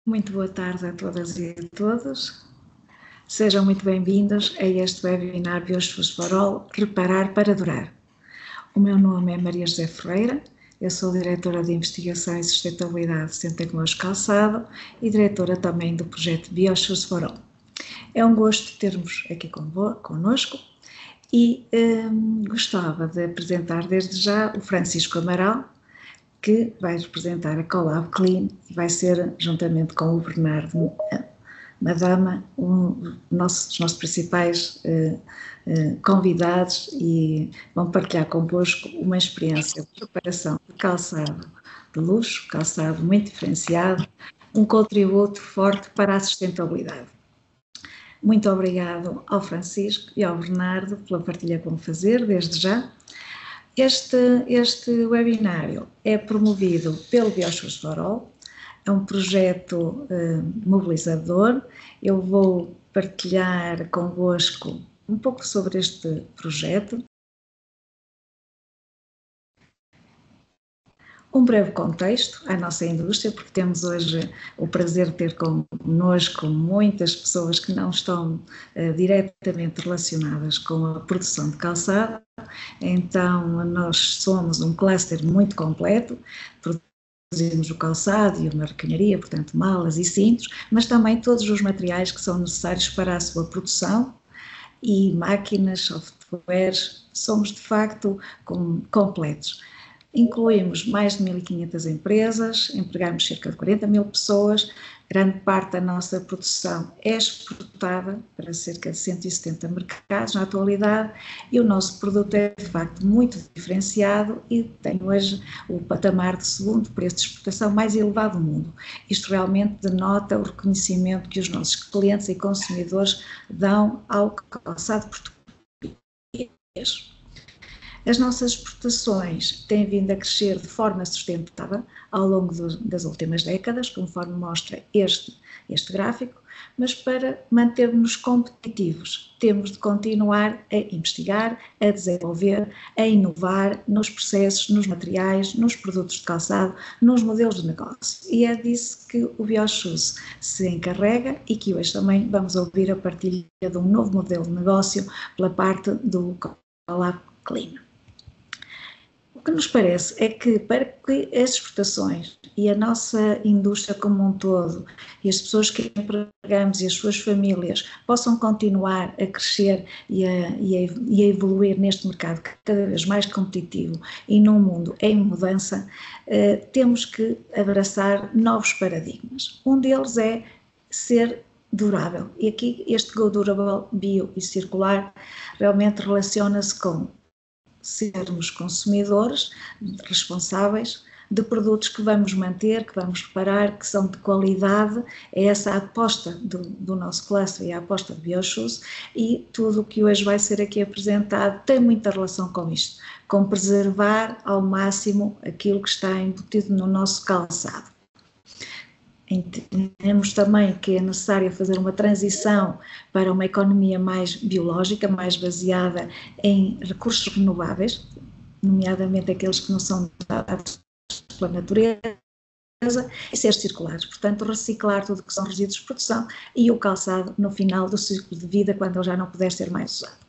Muito boa tarde a todas e a todos. Sejam muito bem-vindos a este webinar Biofosforol Reparar para Durar. O meu nome é Maria José Ferreira, eu sou diretora de Investigação e Sustentabilidade do Centro Tecnológico Calçado e diretora também do projeto Biofosforol. É um gosto termos aqui connosco e gostava de apresentar desde já o Francisco Amaral, que vai representar a Colab Clean e vai ser, juntamente com o Bernardo Madama, dos nossos principais convidados, e vão partilhar convosco uma experiência de preparação de calçado de luxo, calçado muito diferenciado, um contributo forte para a sustentabilidade. Muito obrigado ao Francisco e ao Bernardo pela partilha que vão fazer desde já. Este webinário é promovido pelo Biofosforol, é um projeto mobilizador. Eu vou partilhar convosco um pouco sobre este projeto. Um breve contexto à nossa indústria, porque temos hoje o prazer de ter connosco muitas pessoas que não estão diretamente relacionadas com a produção de calçado. Então, nós somos um cluster muito completo, produzimos o calçado e a marquinharia, portanto malas e cintos, mas também todos os materiais que são necessários para a sua produção e máquinas, softwares, somos de facto completos. Incluímos mais de 1.500 empresas, empregamos cerca de 40 mil pessoas, grande parte da nossa produção é exportada para cerca de 170 mercados na atualidade e o nosso produto é de facto muito diferenciado e tem hoje o patamar de segundo preço de exportação mais elevado do mundo. Isto realmente denota o reconhecimento que os nossos clientes e consumidores dão ao calçado português. As nossas exportações têm vindo a crescer de forma sustentável ao longo das últimas décadas, conforme mostra este gráfico, mas para mantermos competitivos temos de continuar a investigar, a desenvolver, a inovar nos processos, nos materiais, nos produtos de calçado, nos modelos de negócio. E é disso que o Bioshoes se encarrega e que hoje também vamos ouvir a partilha de um novo modelo de negócio pela parte do Colab Clean. O que nos parece é que para que as exportações e a nossa indústria como um todo e as pessoas que empregamos e as suas famílias possam continuar a crescer e a evoluir neste mercado cada vez mais competitivo e num mundo em mudança, temos que abraçar novos paradigmas. Um deles é ser durável. E aqui este Go Durable, bio e circular realmente relaciona-se com sermos consumidores responsáveis de produtos que vamos manter, que vamos reparar, que são de qualidade. É essa a aposta do nosso cluster e a aposta de Bioshoes, e tudo o que hoje vai ser aqui apresentado tem muita relação com isto, com preservar ao máximo aquilo que está embutido no nosso calçado. Entendemos também que é necessário fazer uma transição para uma economia mais biológica, mais baseada em recursos renováveis, nomeadamente aqueles que não são dados pela natureza, e ser circulares, portanto reciclar tudo que são resíduos de produção e o calçado no final do ciclo de vida, quando ele já não puder ser mais usado.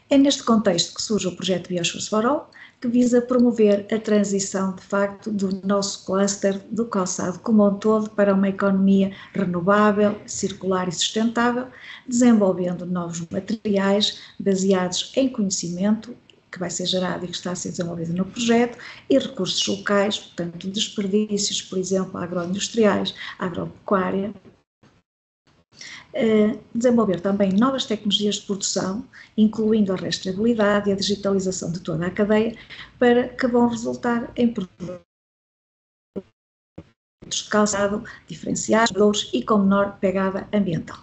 É neste contexto que surge o projeto Biofosforol, que visa promover a transição, de facto, do nosso cluster do calçado como um todo para uma economia renovável, circular e sustentável, desenvolvendo novos materiais baseados em conhecimento que vai ser gerado e que está a ser desenvolvido no projeto, e recursos locais, portanto, desperdícios, por exemplo, agroindustriais, agropecuária. Desenvolver também novas tecnologias de produção, incluindo a rastreabilidade e a digitalização de toda a cadeia, para que vão resultar em produtos de calçado diferenciados e com menor pegada ambiental.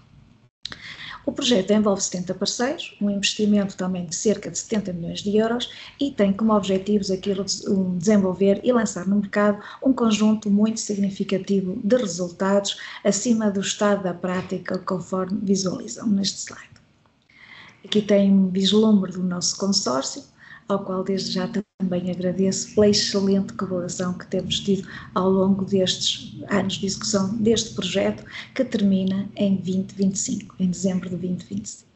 O projeto envolve 70 parceiros, um investimento também de cerca de 70 milhões de euros e tem como objetivos aquilo de desenvolver e lançar no mercado um conjunto muito significativo de resultados acima do estado da prática, conforme visualizam neste slide. Aqui tem um vislumbre do nosso consórcio, ao qual desde já também agradeço pela excelente colaboração que temos tido ao longo destes anos de execução deste projeto, que termina em 2025, em dezembro de 2025.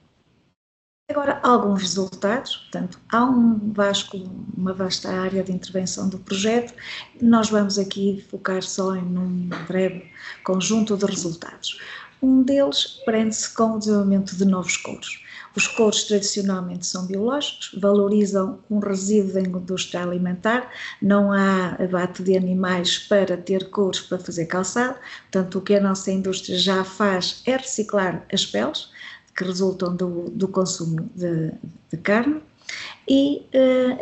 Agora, alguns resultados, portanto, há uma vasta área de intervenção do projeto, nós vamos aqui focar só em um breve conjunto de resultados. Um deles prende-se com o desenvolvimento de novos couros. Os couros tradicionalmente são biológicos, valorizam um resíduo da indústria alimentar, não há abate de animais para ter couros para fazer calçado, portanto o que a nossa indústria já faz é reciclar as peles, que resultam do consumo de carne, e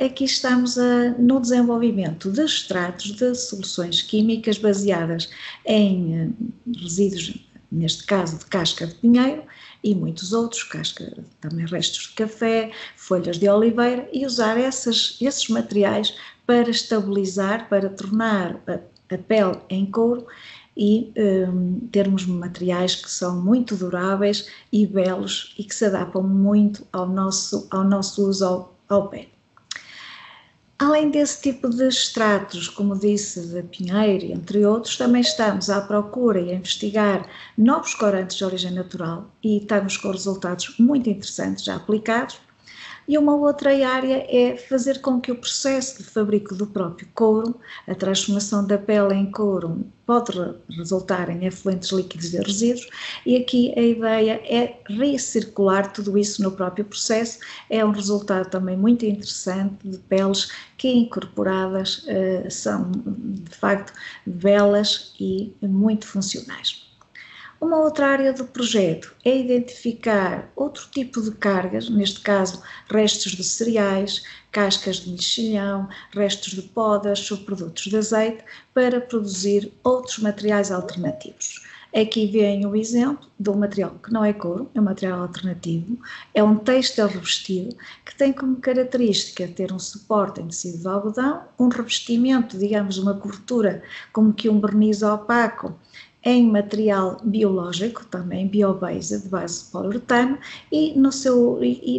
aqui estamos no desenvolvimento de extratos de soluções químicas baseadas em resíduos, neste caso de casca de pinheiro, e muitos outros, também restos de café, folhas de oliveira, e usar esses materiais para estabilizar, para tornar a pele em couro e termos materiais que são muito duráveis e belos e que se adaptam muito ao nosso uso ao pé. Além desse tipo de extratos, como disse, de pinheiro, entre outros, também estamos à procura e a investigar novos corantes de origem natural e estamos com resultados muito interessantes já aplicados. E uma outra área é fazer com que o processo de fabrico do próprio couro, a transformação da pele em couro, pode resultar em efluentes líquidos de resíduos, e aqui a ideia é recircular tudo isso no próprio processo. É um resultado também muito interessante de peles que incorporadas são de facto belas e muito funcionais. Uma outra área do projeto é identificar outro tipo de cargas, neste caso restos de cereais, cascas de mexilhão, restos de podas, subprodutos de azeite, para produzir outros materiais alternativos. Aqui vem o exemplo de um material que não é couro, é um material alternativo, é um têxtil revestido que tem como característica ter um suporte em tecido de algodão, um revestimento, digamos uma cobertura como que um verniz opaco, em material biológico, também biobased, de base de poliuretano, e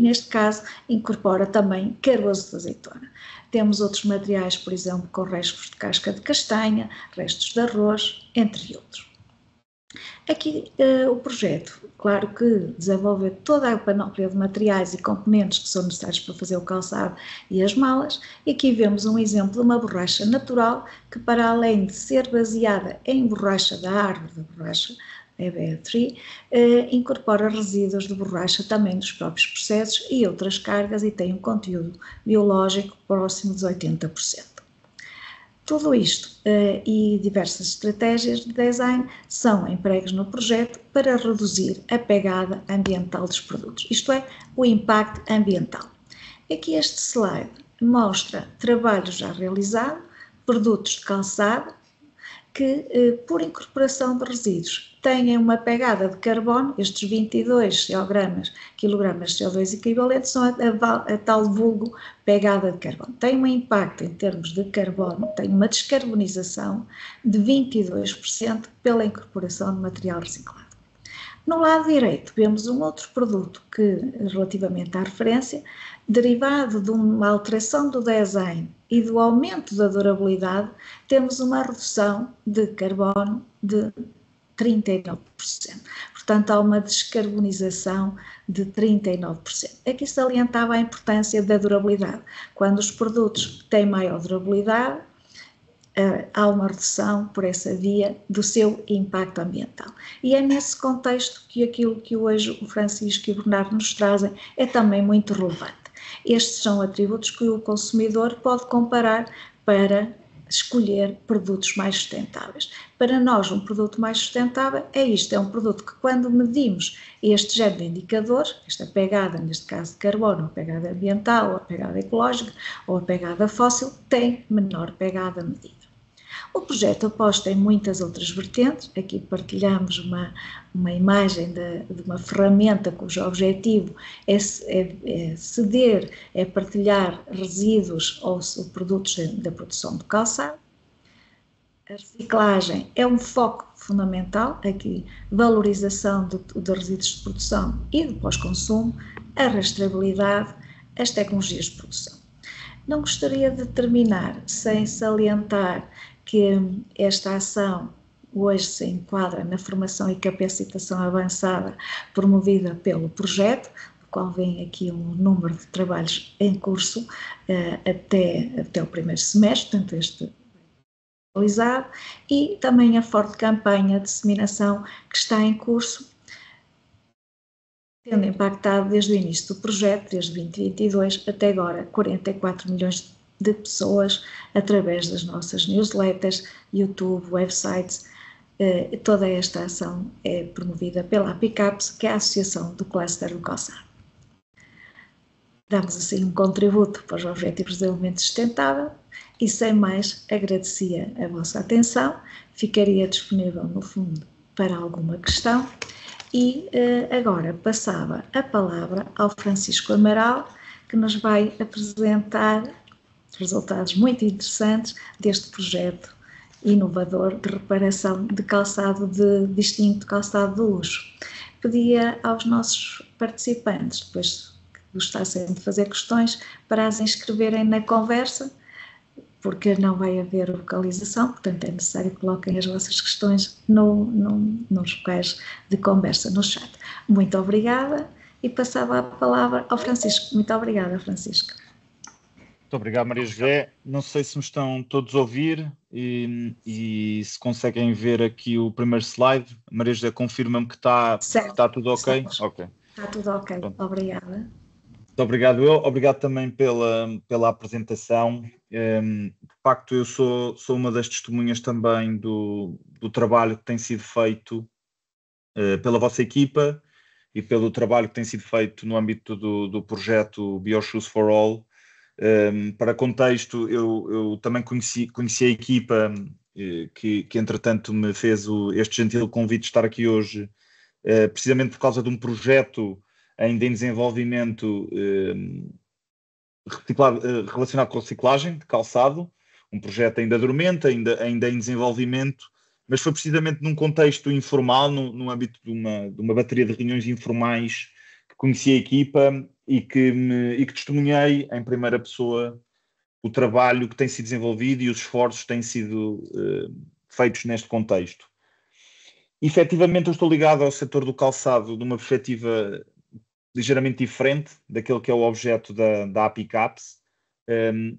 neste caso incorpora também caroço de azeitona. Temos outros materiais, por exemplo, com restos de casca de castanha, restos de arroz, entre outros. Aqui o projeto, claro que desenvolve toda a panóplia de materiais e componentes que são necessários para fazer o calçado e as malas, e aqui vemos um exemplo de uma borracha natural que, para além de ser baseada em borracha da árvore da borracha, EVA Tree, incorpora resíduos de borracha também dos próprios processos e outras cargas, e tem um conteúdo biológico próximo dos 80%. Tudo isto e diversas estratégias de design são empregos no projeto para reduzir a pegada ambiental dos produtos, isto é, o impacto ambiental. Aqui este slide mostra trabalho já realizado, produtos de calçado, que por incorporação de resíduos têm uma pegada de carbono, estes 22 kg de CO2 equivalentes são a tal vulgo pegada de carbono. Tem um impacto em termos de carbono, tem uma descarbonização de 22% pela incorporação de material reciclado. No lado direito vemos um outro produto que, relativamente à referência, derivado de uma alteração do design e do aumento da durabilidade, temos uma redução de carbono de 39%. Portanto, há uma descarbonização de 39%. Aqui salientava a importância da durabilidade. Quando os produtos têm maior durabilidade, há uma redução por essa via do seu impacto ambiental. E é nesse contexto que aquilo que hoje o Francisco e o Bernardo nos trazem é também muito relevante. Estes são atributos que o consumidor pode comparar para escolher produtos mais sustentáveis. Para nós, um produto mais sustentável é isto, é um produto que, quando medimos este género de indicadores, esta pegada, neste caso de carbono, a pegada ambiental, ou a pegada ecológica, ou a pegada fóssil, tem menor pegada medida. O projeto aposta em muitas outras vertentes. Aqui partilhamos uma imagem de uma ferramenta cujo objetivo é ceder, é partilhar resíduos ou produtos da produção de calçado. A reciclagem é um foco fundamental, aqui valorização de resíduos de produção e de pós-consumo, a rastreabilidade, as tecnologias de produção. Não gostaria de terminar sem salientar que esta ação hoje se enquadra na formação e capacitação avançada promovida pelo projeto, do qual vem aqui um número de trabalhos em curso até o primeiro semestre, portanto este realizado, e também a forte campanha de disseminação que está em curso, tendo impactado desde o início do projeto, desde 2022 até agora, 44 milhões de pessoas através das nossas newsletters, YouTube, websites. Toda esta ação é promovida pela APICAPS, que é a Associação do Cluster do Calçado. Damos assim um contributo para os Objetivos de Desenvolvimento Sustentável e, sem mais, agradecia a vossa atenção, ficaria disponível no fundo para alguma questão e agora passava a palavra ao Francisco Amaral, que nos vai apresentar resultados muito interessantes deste projeto inovador de reparação de calçado de distinto, calçado de luxo. Pedia aos nossos participantes, depois que gostassem de fazer questões, para as inscreverem na conversa, porque não vai haver vocalização, portanto é necessário que coloquem as vossas questões nos locais de conversa, no chat. Muito obrigada e passava a palavra ao Francisco. Muito obrigada, Francisco. Muito obrigado, Maria José. Não sei se me estão todos a ouvir e se conseguem ver aqui o primeiro slide. Maria José, confirma-me que está tudo ok? Ok. Está tudo ok. Pronto. Obrigada. Muito obrigado eu. Obrigado também pela apresentação. De facto, eu sou uma das testemunhas também do trabalho que tem sido feito pela vossa equipa e pelo trabalho que tem sido feito no âmbito do projeto BioShoes for All. Para contexto, eu também conheci a equipa que entretanto me fez este gentil convite de estar aqui hoje, precisamente por causa de um projeto ainda em desenvolvimento relacionado com reciclagem de calçado, um projeto ainda dormente, ainda em desenvolvimento, mas foi precisamente num contexto informal, no âmbito de uma bateria de reuniões informais, que conheci a equipa e que testemunhei em primeira pessoa o trabalho que tem sido desenvolvido e os esforços que têm sido feitos neste contexto. Efetivamente, eu estou ligado ao setor do calçado de uma perspectiva ligeiramente diferente daquele que é o objeto da APICAPS.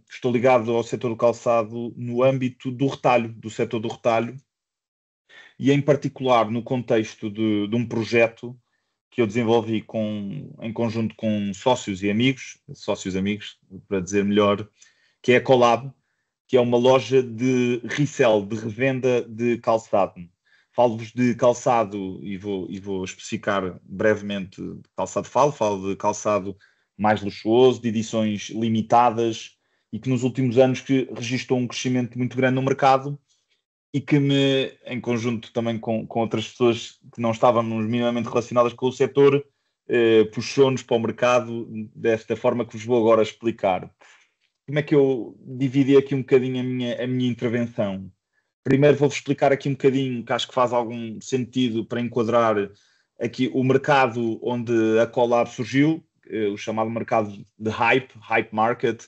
Estou ligado ao setor do calçado no âmbito do retalho, do setor do retalho, e em particular no contexto de um projeto que eu desenvolvi em conjunto com sócios amigos, para dizer melhor, que é a Collab, que é uma loja de resell, de revenda de calçado. Falo-vos de calçado e vou especificar brevemente de calçado falo de calçado mais luxuoso, de edições limitadas e que nos últimos anos que registrou um crescimento muito grande no mercado e que em conjunto também com outras pessoas que não estávamos minimamente relacionadas com o setor, puxou-nos para o mercado desta forma que vos vou agora explicar. Como é que eu dividi aqui um bocadinho a minha intervenção? Primeiro vou-vos explicar aqui um bocadinho, que acho que faz algum sentido para enquadrar aqui o mercado onde a Collab surgiu, o chamado mercado de hype market.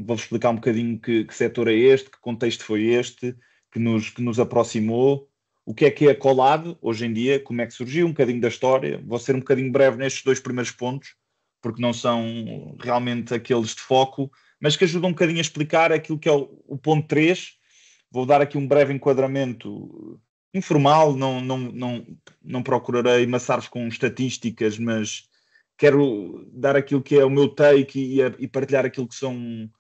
Vou-vos explicar um bocadinho que setor é este, que contexto foi este, que nos aproximou, o que é a Collab hoje em dia, como é que surgiu, um bocadinho da história. Vou ser um bocadinho breve nestes dois primeiros pontos, porque não são realmente aqueles de foco, mas que ajudam um bocadinho a explicar aquilo que é o ponto 3. Vou dar aqui um breve enquadramento informal, não procurarei maçar-vos com estatísticas, mas quero dar aquilo que é o meu take e partilhar aquilo que são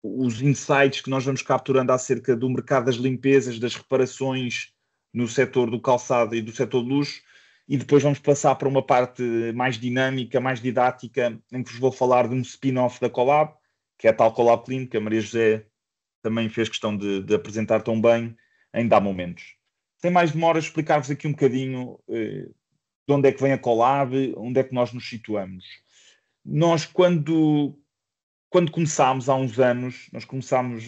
os insights que nós vamos capturando acerca do mercado das limpezas, das reparações no setor do calçado e do setor de luxo, e depois vamos passar para uma parte mais dinâmica, mais didática, em que vos vou falar de um spin-off da Collab, que é a tal Collab Clean, que a Maria José também fez questão de apresentar tão bem, ainda há momentos. Sem mais demoras, explicar-vos aqui um bocadinho de onde é que vem a Collab, onde é que nós nos situamos. Nós, quando começámos há uns anos, nós começámos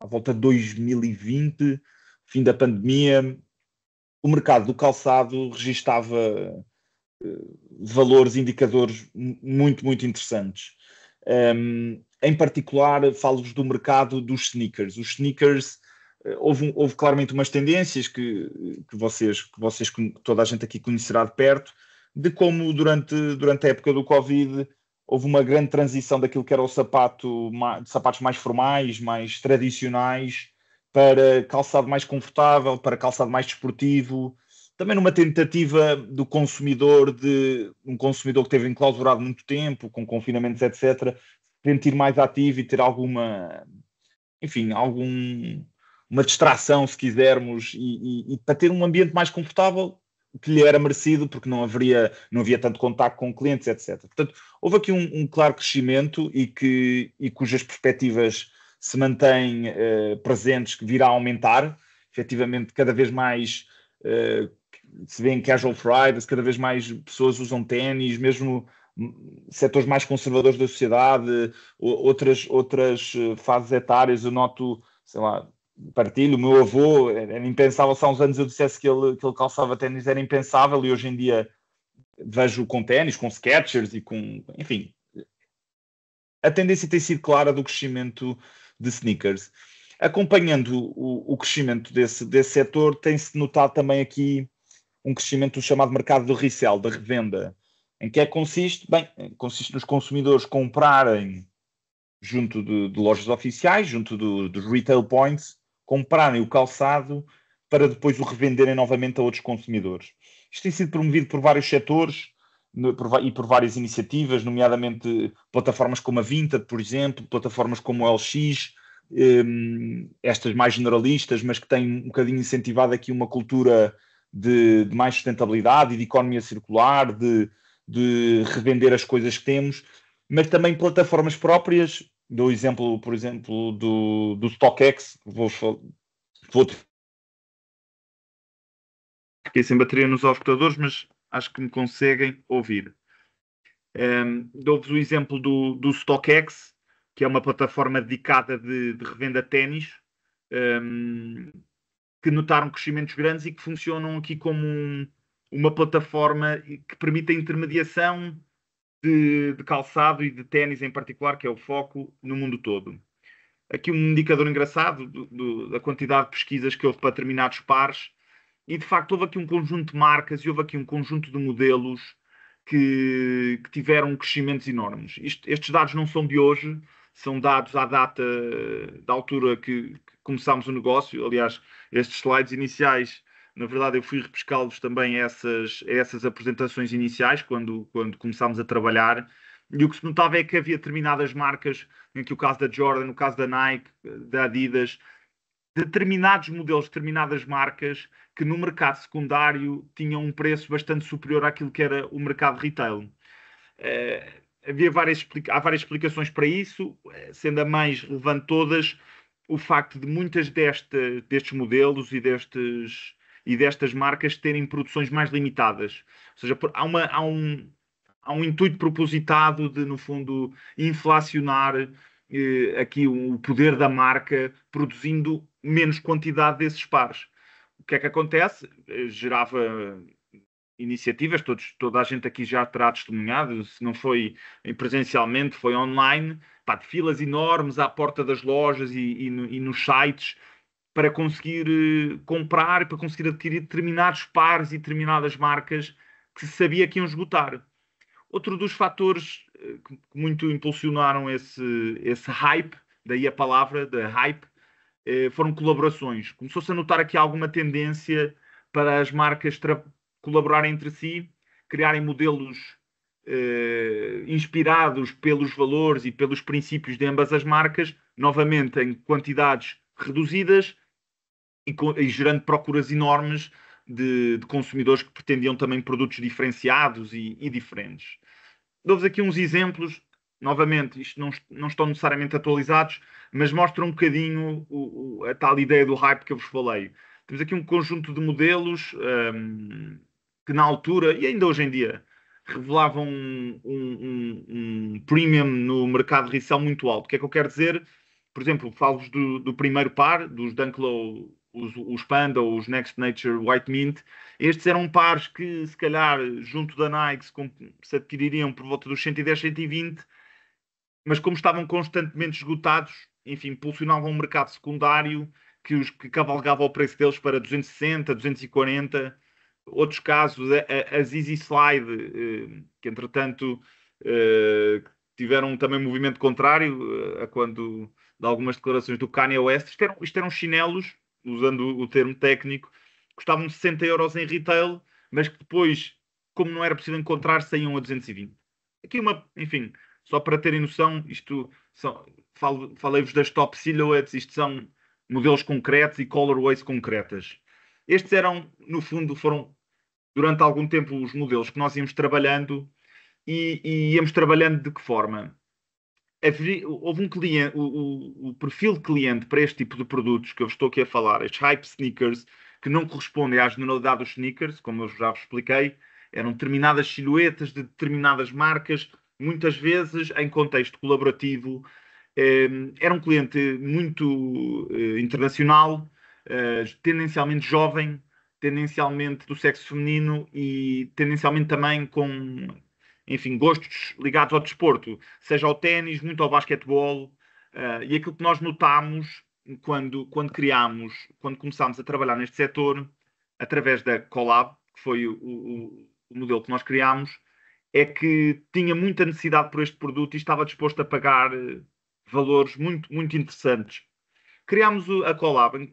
à volta de 2020, fim da pandemia, o mercado do calçado registava valores, indicadores muito, muito interessantes. Em particular, falo-vos do mercado dos sneakers. Os sneakers, houve claramente umas tendências que toda a gente aqui conhecerá de perto, de como durante a época do Covid houve uma grande transição daquilo que era de sapatos mais formais, mais tradicionais, para calçado mais confortável, para calçado mais desportivo, também numa tentativa do consumidor, um consumidor que teve enclausurado muito tempo, com confinamentos, etc., sentir mais ativo e ter uma distração, se quisermos, e para ter um ambiente mais confortável, que lhe era merecido, porque não havia tanto contacto com clientes, etc. Portanto, houve aqui um claro crescimento e cujas perspectivas se mantêm presentes, que virá a aumentar. Efetivamente, cada vez mais se vê em casual Fridays, cada vez mais pessoas usam ténis, mesmo setores mais conservadores da sociedade, outras fases etárias. Eu noto, sei lá, partilho, o meu avô, era impensável, se há uns anos eu dissesse que ele calçava ténis, era impensável, e hoje em dia vejo com ténis, com Skechers e com, enfim, a tendência tem sido clara do crescimento de sneakers. Acompanhando o crescimento desse setor, tem-se notado também aqui um crescimento do chamado mercado do resell, da revenda. Em que consiste? Bem, consiste nos consumidores comprarem junto de lojas oficiais, junto dos retail points, comprarem o calçado para depois o revenderem novamente a outros consumidores. Isto tem sido promovido por vários setores e por várias iniciativas, nomeadamente plataformas como a Vinted, por exemplo, plataformas como o LX, estas mais generalistas, mas que têm um bocadinho incentivado aqui uma cultura de mais sustentabilidade e de economia circular, de revender as coisas que temos, mas também plataformas próprias. Dou exemplo, por exemplo, do StockX. Fiquei sem bateria nos auscultadores, mas acho que me conseguem ouvir. Dou-vos o exemplo do StockX, que é uma plataforma dedicada de revenda de ténis, que notaram crescimentos grandes e que funcionam aqui como uma plataforma que permite a intermediação de calçado e de ténis em particular, que é o foco no mundo todo. Aqui um indicador engraçado da quantidade de pesquisas que houve para determinados pares, e de facto houve aqui um conjunto de marcas e houve aqui um conjunto de modelos que tiveram crescimentos enormes. Estes dados não são de hoje, são dados à data da altura que começámos o negócio. Aliás, estes slides iniciais, na verdade, eu fui repescá-los também a essas apresentações iniciais, quando começámos a trabalhar. E o que se notava é que havia determinadas marcas, aqui o caso da Jordan, o caso da Nike, da Adidas, determinados modelos, determinadas marcas que no mercado secundário tinham um preço bastante superior àquilo que era o mercado retail. Há várias explicações para isso, sendo a mais relevante de todas o facto de muitas destes modelos e destas marcas terem produções mais limitadas. Ou seja, há um intuito propositado de, no fundo, inflacionar aqui o poder da marca, produzindo menos quantidade desses pares. O que é que acontece? Gerava iniciativas, toda a gente aqui já terá testemunhado, se não foi presencialmente, foi online, de filas enormes à porta das lojas e nos sites, para conseguir comprar, para conseguir adquirir determinados pares e determinadas marcas que se sabia que iam esgotar. Outro dos fatores que muito impulsionaram esse hype, daí a palavra de hype, foram colaborações. Começou-se a notar aqui alguma tendência para as marcas colaborarem entre si, criarem modelos inspirados pelos valores e pelos princípios de ambas as marcas, novamente em quantidades reduzidas e gerando procuras enormes de consumidores que pretendiam também produtos diferenciados e diferentes. Dou-vos aqui uns exemplos. Novamente, isto não estão necessariamente atualizados, mas mostram um bocadinho a tal ideia do hype que eu vos falei. Temos aqui um conjunto de modelos que na altura, e ainda hoje em dia, revelavam um premium no mercado de resell muito alto. O que é que eu quero dizer? Por exemplo, falo-vos do primeiro par, dos Dunk Low, os Panda ou os Next Nature White Mint. Estes eram pares que, se calhar, junto da Nike, se adquiririam por volta dos 110, 120, mas como estavam constantemente esgotados, enfim, impulsionavam um mercado secundário que cavalgava o preço deles para 260, 240. Outros casos, as Easy Slide, que entretanto tiveram também um movimento contrário a quando de algumas declarações do Kanye West. Isto eram chinelos, usando o termo técnico, custavam 60 euros em retail, mas que depois, como não era possível encontrar, saíam a 220. Aqui enfim, só para terem noção, falei-vos das top silhouettes, isto são modelos concretos e colorways concretas. Estes eram, no fundo, foram durante algum tempo os modelos que nós íamos trabalhando e íamos trabalhando de que forma? Houve um cliente, o perfil de cliente para este tipo de produtos que eu estou aqui a falar, estes hype sneakers, que não correspondem à generalidade dos sneakers, como eu já vos expliquei, eram determinadas silhuetas de determinadas marcas, muitas vezes em contexto colaborativo. Era um cliente muito internacional, tendencialmente jovem, tendencialmente do sexo feminino e tendencialmente também com, enfim, gostos ligados ao desporto, seja ao ténis, muito ao basquetebol. E aquilo que nós notámos quando começámos a trabalhar neste setor, através da Collab, que foi o modelo que nós criámos, é que tinha muita necessidade por este produto e estava disposto a pagar valores muito, muito interessantes. Criámos a Collab.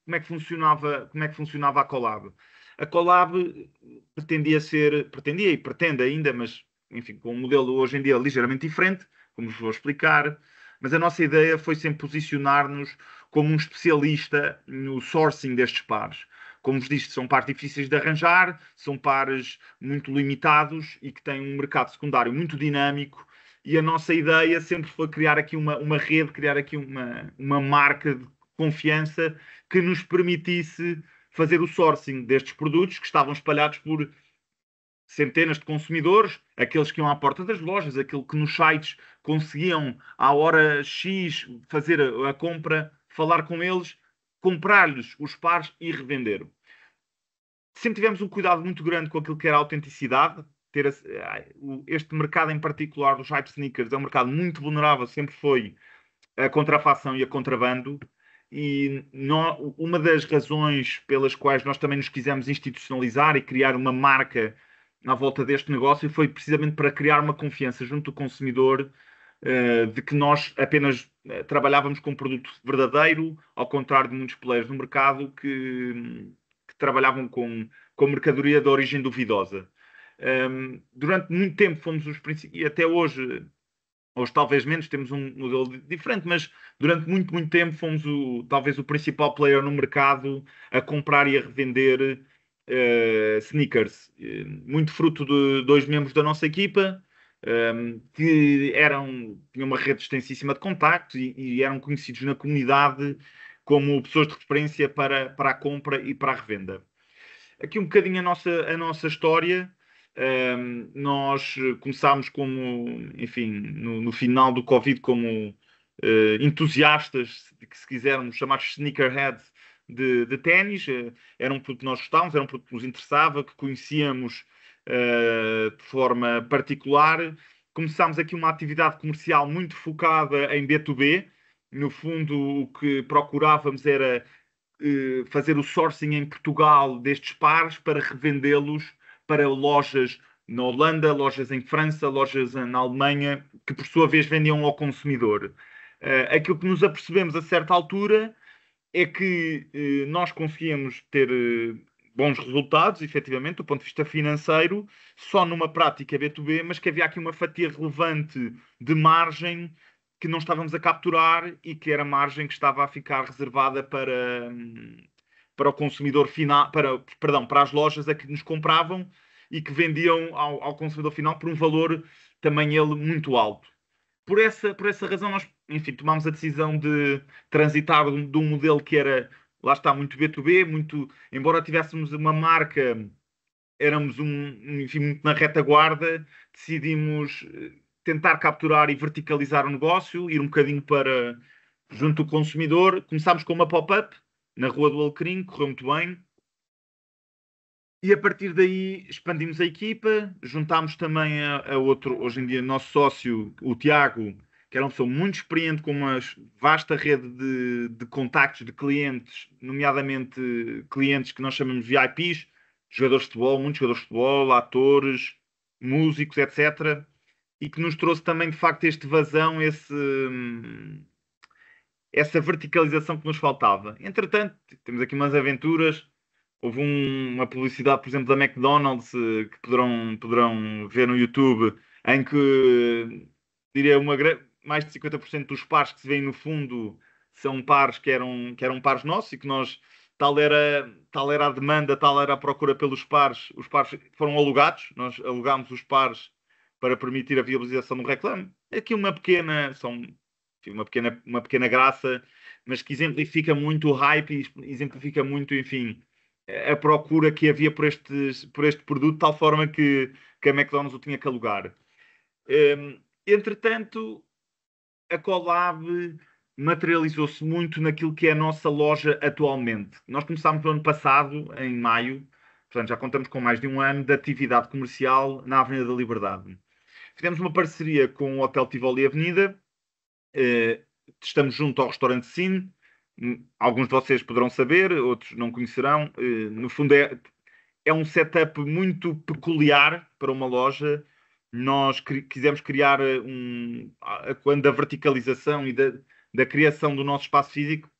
Como é que funcionava a Collab? A Collab pretendia e pretende ainda, mas enfim, com um modelo hoje em dia ligeiramente diferente, como vos vou explicar, mas a nossa ideia foi sempre posicionar-nos como um especialista no sourcing destes pares. Como vos disse, são pares difíceis de arranjar, são pares muito limitados e que têm um mercado secundário muito dinâmico. E a nossa ideia sempre foi criar aqui uma rede, criar aqui uma marca de confiança que nos permitisse fazer o sourcing destes produtos que estavam espalhados por centenas de consumidores, aqueles que iam à porta das lojas, aqueles que nos sites conseguiam à hora X fazer a compra, falar com eles, comprar-lhes os pares e revender. Sempre tivemos um cuidado muito grande com aquilo que era a autenticidade. Este mercado em particular dos hype sneakers é um mercado muito vulnerável, sempre foi a contrafação e a contrabando. E uma das razões pelas quais nós também nos quisemos institucionalizar e criar uma marca à volta deste negócio foi precisamente para criar uma confiança junto do consumidor de que nós apenas trabalhávamos com um produto verdadeiro, ao contrário de muitos players no mercado que trabalhavam com mercadoria de origem duvidosa. Durante muito tempo fomos os principais, e até hoje talvez menos, temos um modelo diferente, mas durante muito, muito tempo fomos talvez o principal player no mercado a comprar e a revender sneakers. Muito fruto de dois membros da nossa equipa, que tinham uma rede extensíssima de contactos e eram conhecidos na comunidade como pessoas de referência para a compra e para a revenda. Aqui um bocadinho a nossa história. Nós começámos como, enfim, no final do Covid, como entusiastas, se quisermos chamar sneakerheads de ténis. Era um produto que nós gostávamos, era um produto que nos interessava, que conhecíamos de forma particular. Começámos aqui uma atividade comercial muito focada em B2B. No fundo, o que procurávamos era fazer o sourcing em Portugal destes pares para revendê-los para lojas na Holanda, lojas em França, lojas na Alemanha, que por sua vez vendiam ao consumidor. Aquilo que nos apercebemos a certa altura é que nós conseguíamos ter bons resultados, efetivamente, do ponto de vista financeiro, só numa prática B2B, mas que havia aqui uma fatia relevante de margem que não estávamos a capturar e que era margem que estava a ficar reservada para o consumidor final, para as lojas a que nos compravam e que vendiam ao consumidor final por um valor também ele muito alto. Por essa razão, nós, enfim, tomámos a decisão de transitar de um modelo que era, lá está, muito B2B, embora tivéssemos uma marca, éramos enfim, muito na retaguarda, decidimos tentar capturar e verticalizar o negócio, ir um bocadinho para junto do consumidor. Começámos com uma pop-up na Rua do Alecrim, correu muito bem. E a partir daí expandimos a equipa, juntámos também a outro, hoje em dia, nosso sócio, o Tiago, que era uma pessoa muito experiente, com uma vasta rede de contactos de clientes, nomeadamente clientes que nós chamamos de VIPs, jogadores de futebol, muitos jogadores de futebol, atores, músicos, etc. E que nos trouxe também, de facto, este vazão, essa verticalização que nos faltava. Entretanto, temos aqui umas aventuras. Houve uma publicidade, por exemplo, da McDonald's, que poderão ver no YouTube, em que, diria, mais de 50% dos pares que se vêem no fundo são pares que eram pares nossos, e que nós, tal era a demanda, tal era a procura pelos pares. Os pares foram alugados, nós alugámos os pares para permitir a viabilização do reclame. Aqui uma pequena graça, mas que exemplifica muito o hype e exemplifica muito, enfim, a procura que havia por este produto, de tal forma que a McDonald's o tinha que alugar. Entretanto, a Collab materializou-se muito naquilo que é a nossa loja atualmente. Nós começámos no ano passado, em maio, portanto já contamos com mais de um ano de atividade comercial na Avenida da Liberdade. Fizemos uma parceria com o Hotel Tivoli Avenida. Estamos junto ao restaurante Cine. Alguns de vocês poderão saber, outros não conhecerão. No fundo é um setup muito peculiar para uma loja. Nós quisemos criar quando da verticalização e da criação do nosso espaço físico.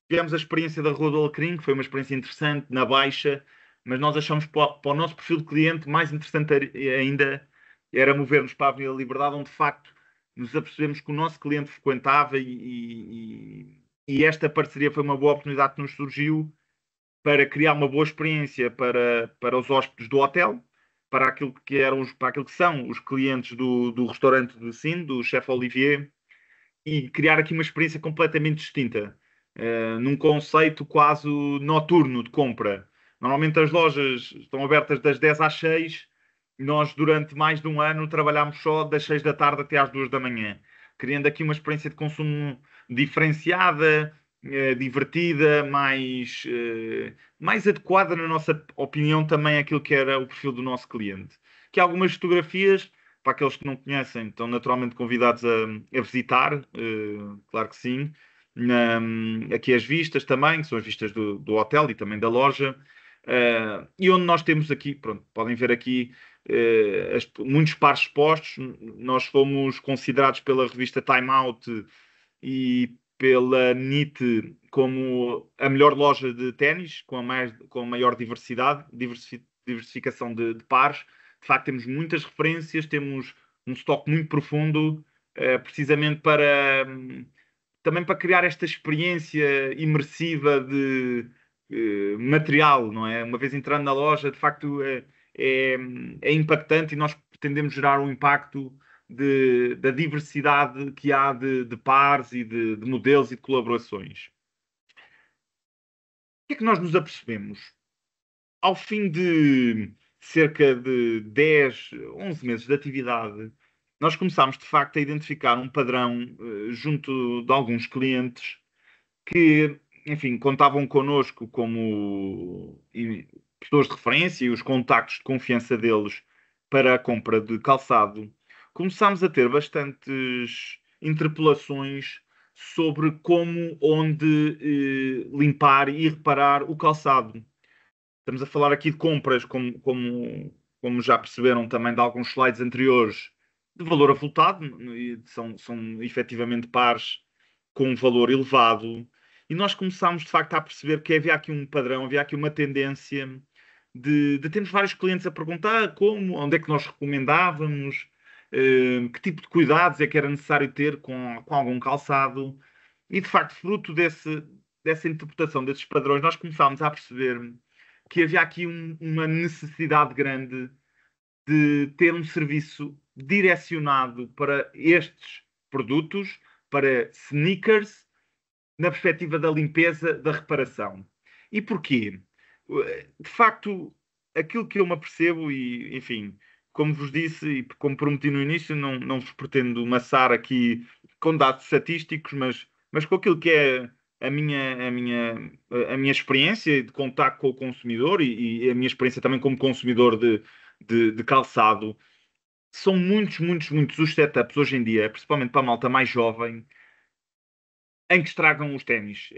Tivemos a experiência da Rua do Alecrim, que foi uma experiência interessante, na Baixa, mas nós achamos para o nosso perfil de cliente mais interessante ainda era mover-nos para a Avenida da Liberdade, onde de facto nos apercebemos que o nosso cliente frequentava, e esta parceria foi uma boa oportunidade que nos surgiu para criar uma boa experiência para os hóspedes do hotel, para aquilo que são os clientes do restaurante do Cine, do Chef Olivier, e criar aqui uma experiência completamente distinta, num conceito quase noturno de compra. Normalmente as lojas estão abertas das 10 às 6. Nós, durante mais de um ano, trabalhámos só das 6 da tarde até às 2 da manhã, criando aqui uma experiência de consumo diferenciada, divertida, mais adequada, na nossa opinião, também àquilo que era o perfil do nosso cliente. Aqui algumas fotografias, para aqueles que não conhecem, estão naturalmente convidados a visitar, claro que sim. Aqui as vistas também, que são as vistas do hotel e também da loja. E onde nós temos aqui, pronto, podem ver aqui muitos pares expostos. Nós fomos considerados pela revista Time Out e pela NIT como a melhor loja de ténis, com a maior diversificação de pares. De facto, temos muitas referências, temos um estoque muito profundo, precisamente também para criar esta experiência imersiva de material, não é? Uma vez entrando na loja, de facto é impactante, e nós pretendemos gerar um impacto da diversidade que há de pares e de modelos e de colaborações. O que é que nós nos apercebemos? Ao fim de cerca de 10, 11 meses de atividade, nós começámos, de facto, a identificar um padrão junto de alguns clientes que, enfim, contavam connosco como pessoas de referência e os contactos de confiança deles para a compra de calçado. Começámos a ter bastantes interpelações sobre como, onde limpar e reparar o calçado. Estamos a falar aqui de compras, como já perceberam também de alguns slides anteriores, de valor avultado. São efetivamente pares com um valor elevado. E nós começámos, de facto, a perceber que havia aqui um padrão, havia aqui uma tendência de termos vários clientes a perguntar onde é que nós recomendávamos, que tipo de cuidados é que era necessário ter com algum calçado. E, de facto, fruto dessa interpretação desses padrões, nós começámos a perceber que havia aqui uma necessidade grande de ter um serviço direcionado para estes produtos, para sneakers, na perspectiva da limpeza, da reparação. E porquê? De facto, aquilo que eu me apercebo, e enfim, como vos disse e como prometi no início, não vos pretendo maçar aqui com dados estatísticos, mas com aquilo que é a minha experiência de contacto com o consumidor, e a minha experiência também como consumidor de calçado. são muitos os setups hoje em dia, principalmente para a malta mais jovem, em que estragam os ténis.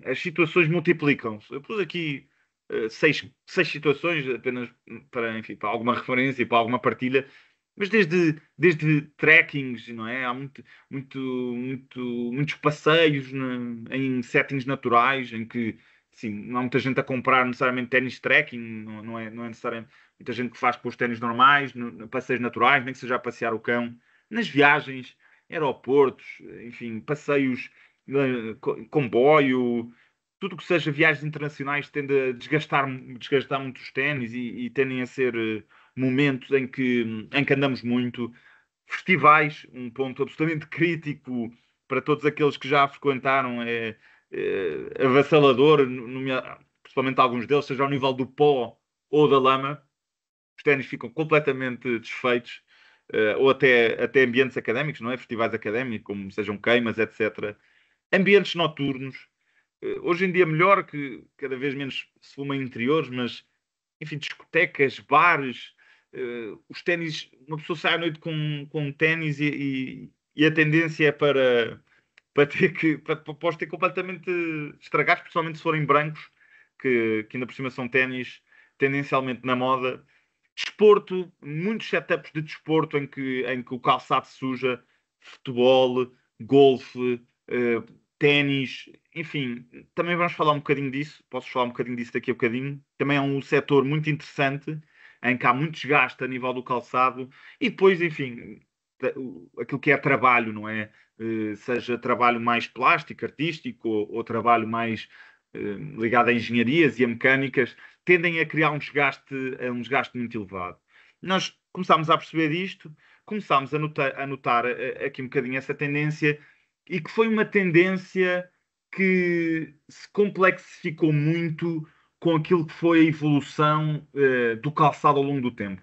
As situações multiplicam-se. Eu pus aqui seis situações, apenas para, enfim, para alguma referência e para alguma partilha, mas desde trackings, não é? Há muitos passeios em settings naturais, em que, sim, não há muita gente a comprar necessariamente ténis de trekking, não é necessariamente muita gente que faz com os ténis normais, passeios naturais, nem que seja a passear o cão, nas viagens, aeroportos, enfim, passeios, comboio, tudo que seja viagens internacionais tende a desgastar muito os ténis e tendem a ser momentos em que andamos muito. Festivais, um ponto absolutamente crítico para todos aqueles que já frequentaram, é avassalador, principalmente alguns deles, seja ao nível do pó ou da lama, os ténis ficam completamente desfeitos, ou até ambientes académicos, não é? Festivais académicos, como sejam queimas, etc. Ambientes noturnos, hoje em dia melhor, que cada vez menos se fuma em interiores, mas enfim, discotecas, bares, os ténis, uma pessoa sai à noite com ténis e a tendência é para para os ter completamente estragados, principalmente se forem brancos, que ainda por cima são ténis tendencialmente na moda. Desporto, muitos setups de desporto em que o calçado se suja, futebol, golfe, ténis, enfim, também vamos falar um bocadinho disso, posso falar um bocadinho disso daqui a bocadinho. Também é um setor muito interessante, em que há muito desgaste a nível do calçado, e depois, enfim, aquilo que é trabalho, não é? Seja trabalho mais plástico, artístico, ou trabalho mais ligado a engenharias e a mecânicas, tendem a criar um desgaste muito elevado. Nós começámos a perceber isto, começámos a notar aqui um bocadinho essa tendência, e que foi uma tendência que se complexificou muito com aquilo que foi a evolução do calçado ao longo do tempo.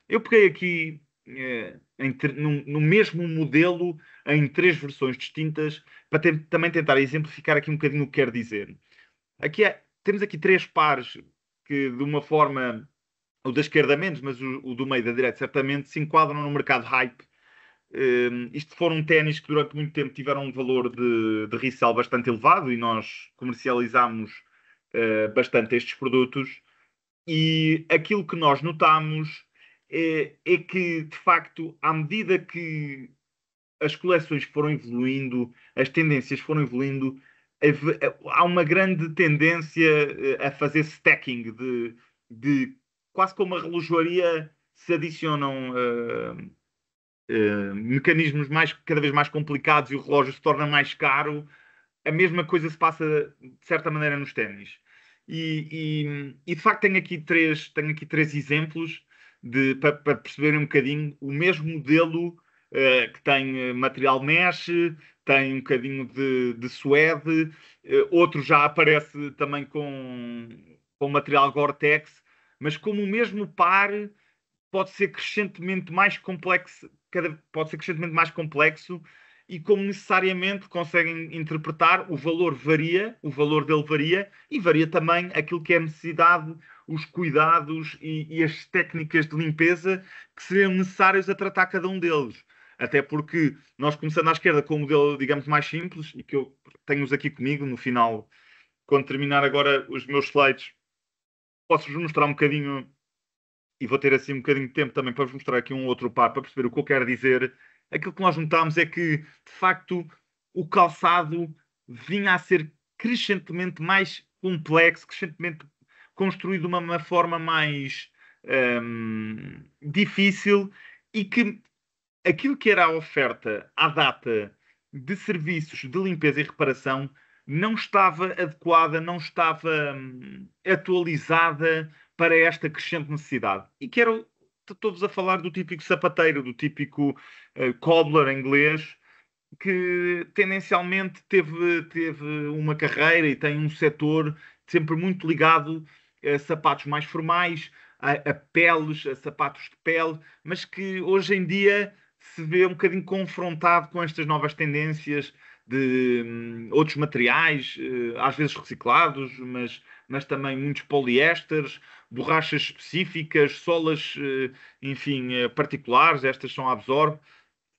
Eu peguei aqui no mesmo modelo em três versões distintas para também tentar exemplificar aqui um bocadinho o que quero dizer. Temos aqui três pares que, de uma forma, o da esquerda menos, mas o do meio da direita certamente, se enquadram no mercado hype. Isto foram ténis que durante muito tempo tiveram um valor de resell bastante elevado, e nós comercializámos bastante estes produtos. E aquilo que nós notamos é que, de facto, à medida que as coleções foram evoluindo, as tendências foram evoluindo, há uma grande tendência a fazer stacking de quase como a relojoaria se adicionam mecanismos cada vez mais complicados e o relógio se torna mais caro. A mesma coisa se passa de certa maneira nos ténis. E de facto tenho aqui três exemplos para perceberem um bocadinho o mesmo modelo, que tem material mesh, tem um bocadinho de suede, outro já aparece também com material Gore-Tex, mas como o mesmo par pode ser crescentemente mais complexo, pode ser crescentemente mais complexo, e como necessariamente conseguem interpretar, o valor dele varia, e varia também aquilo que é a necessidade, os cuidados e as técnicas de limpeza que seriam necessárias a tratar cada um deles. Até porque nós, começando à esquerda com um modelo, digamos, mais simples, e que eu tenho-os aqui comigo, no final, quando terminar agora os meus slides, posso-vos mostrar um bocadinho, e vou ter assim um bocadinho de tempo também para vos mostrar aqui um outro par para perceber o que eu quero dizer. Aquilo que nós notámos é que, de facto, o calçado vinha a ser crescentemente mais complexo, crescentemente construído de uma forma mais difícil, e que aquilo que era a oferta à data de serviços de limpeza e reparação não estava adequada, não estava atualizada para esta crescente necessidade. E estou-vos a falar do típico sapateiro, do típico cobbler inglês, que tendencialmente teve uma carreira e tem um setor sempre muito ligado a sapatos mais formais, a peles, a sapatos de pele, mas que hoje em dia se vê um bocadinho confrontado com estas novas tendências de outros materiais, às vezes reciclados, mas também muitos poliésteres, borrachas específicas, solas, enfim, particulares, estas são a Absorb.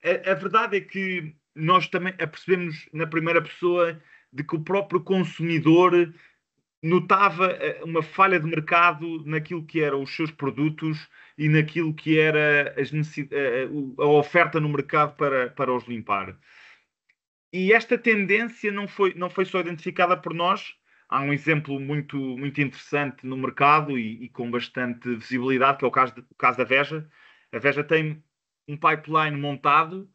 A verdade é que nós também apercebemos na primeira pessoa de que o próprio consumidor notava uma falha de mercado naquilo que eram os seus produtos e naquilo que era a oferta no mercado para os limpar. E esta tendência não foi só identificada por nós. Há um exemplo muito, muito interessante no mercado e com bastante visibilidade, que é o caso da Veja. A Veja tem um pipeline montado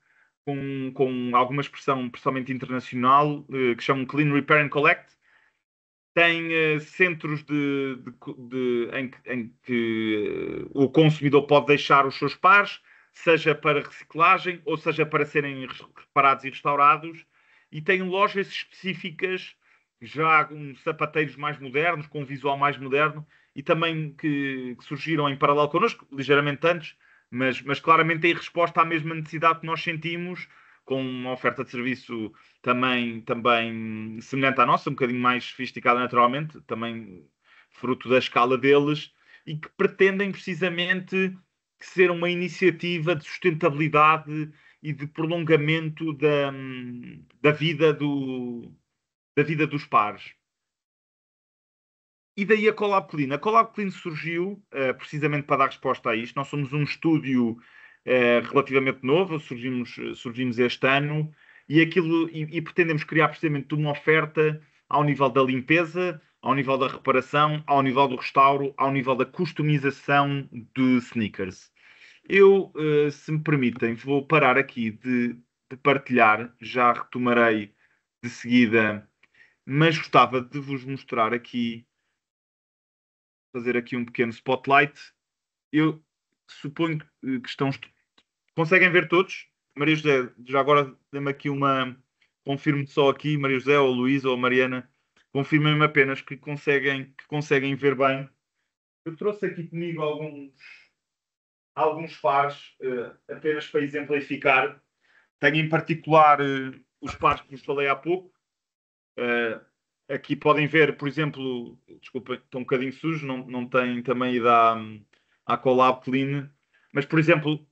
com alguma expressão, principalmente internacional, que chamam Clean Repair and Collect. Tem centros em que o consumidor pode deixar os seus pares, seja para reciclagem ou seja para serem reparados e restaurados, e tem lojas específicas, já com sapateiros mais modernos, com um visual mais moderno, e também que surgiram em paralelo connosco, ligeiramente antes, mas claramente em resposta à mesma necessidade que nós sentimos, com uma oferta de serviço também semelhante à nossa, um bocadinho mais sofisticada naturalmente, também fruto da escala deles, e que pretendem precisamente ser uma iniciativa de sustentabilidade e de prolongamento da vida dos pares. E daí a Collab Clean. A Collab Clean surgiu precisamente para dar resposta a isto. Nós somos um estúdio relativamente novo, surgimos este ano, e pretendemos criar precisamente uma oferta ao nível da limpeza, ao nível da reparação, ao nível do restauro, ao nível da customização de sneakers. Eu, se me permitem, vou parar aqui de partilhar, já retomarei de seguida, mas gostava de vos mostrar aqui, fazer aqui um pequeno spotlight. Eu suponho que conseguem ver todos? Maria José, já agora dê-me aqui confirme só aqui, Maria José, ou Luísa, ou Mariana, confirmem-me apenas que conseguem ver bem. Eu trouxe aqui comigo alguns pares, apenas para exemplificar. Tenho em particular os pares que vos falei há pouco. Aqui podem ver, por exemplo, desculpa, estou um bocadinho sujo, não tem também ida à Collab Clean, mas, por exemplo,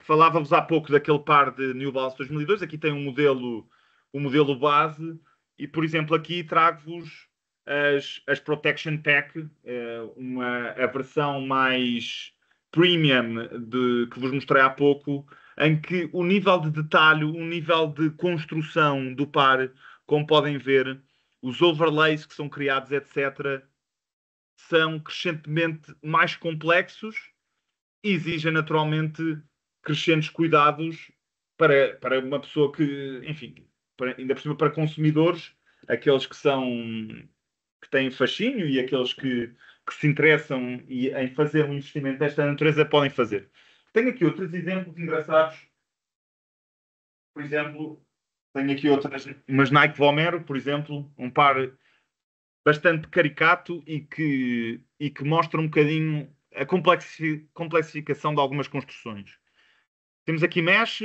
falava-vos há pouco daquele par de New Balance 2002. Aqui tem um modelo base, e, por exemplo, aqui trago-vos as Protection Pack, a versão mais premium que vos mostrei há pouco, em que o nível de detalhe, o nível de construção do par, como podem ver, os overlays que são criados, etc., são crescentemente mais complexos e exigem naturalmente crescentes cuidados para uma pessoa que, enfim, ainda por cima para consumidores, aqueles que têm fascínio e aqueles que se interessam em fazer um investimento desta natureza podem fazer. Tenho aqui outros exemplos engraçados. Por exemplo, tenho aqui umas Nike Vomero, por exemplo, um par bastante caricato e que mostra um bocadinho a complexificação de algumas construções. Temos aqui mesh,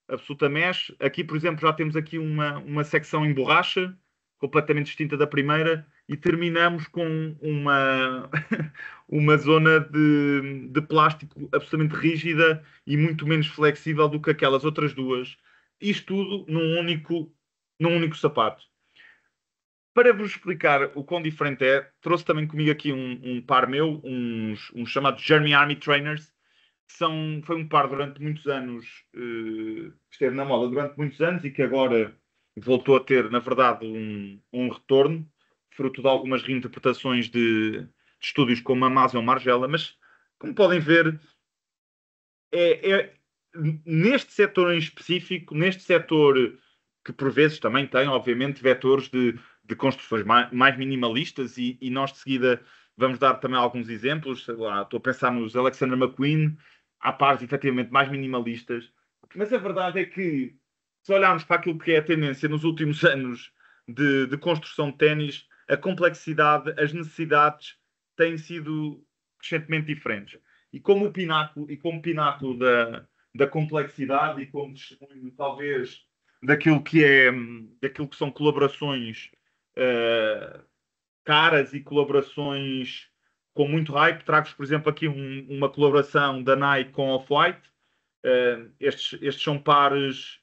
absoluta mesh. Aqui, por exemplo, já temos aqui uma secção em borracha, completamente distinta da primeira, e terminamos com uma zona de plástico absolutamente rígida e muito menos flexível do que aquelas outras duas. Isto tudo num único sapato. Para vos explicar o quão diferente é, trouxe também comigo aqui um par meu, uns chamados Jeremy Army Trainers, que foi um par durante muitos anos, esteve na moda durante muitos anos e que agora voltou a ter, na verdade, um retorno, fruto de algumas reinterpretações de estúdios como a Amazon Margiela, mas, como podem ver, neste setor em específico, neste setor que por vezes também tem, obviamente, vetores de construções mais minimalistas, e nós de seguida vamos dar também alguns exemplos. Sei lá, estou a pensar nos Alexander McQueen. Há pares efetivamente mais minimalistas, mas a verdade é que, se olharmos para aquilo que é a tendência nos últimos anos de construção de ténis, a complexidade, as necessidades têm sido crescentemente diferentes. E como pináculo da complexidade, e como testemunho, talvez, daquilo que são colaborações caras e colaborações com muito hype. Trago-vos, por exemplo, aqui uma colaboração da Nike com Off-White. Estes são pares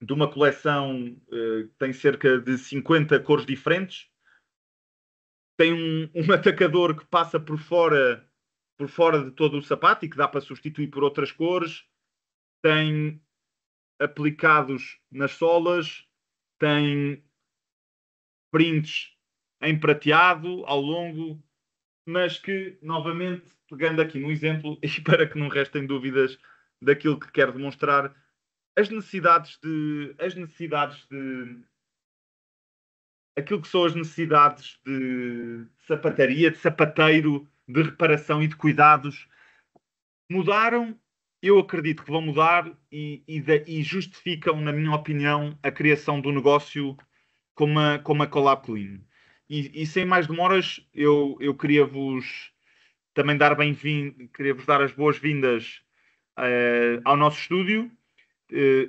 de uma coleção que tem cerca de 50 cores diferentes. Tem um atacador que passa por fora de todo o sapato e que dá para substituir por outras cores. Tem aplicados nas solas, tem prints em prateado ao longo, mas que, novamente, pegando aqui no exemplo, e para que não restem dúvidas daquilo que quero demonstrar, as necessidades de aquilo que são as necessidades de sapataria, de sapateiro, de reparação e de cuidados mudaram. Eu acredito que vão mudar e justificam, na minha opinião, a criação do negócio como a Collab Clean. E sem mais demoras, eu queria-vos também queria-vos dar as boas-vindas ao nosso estúdio.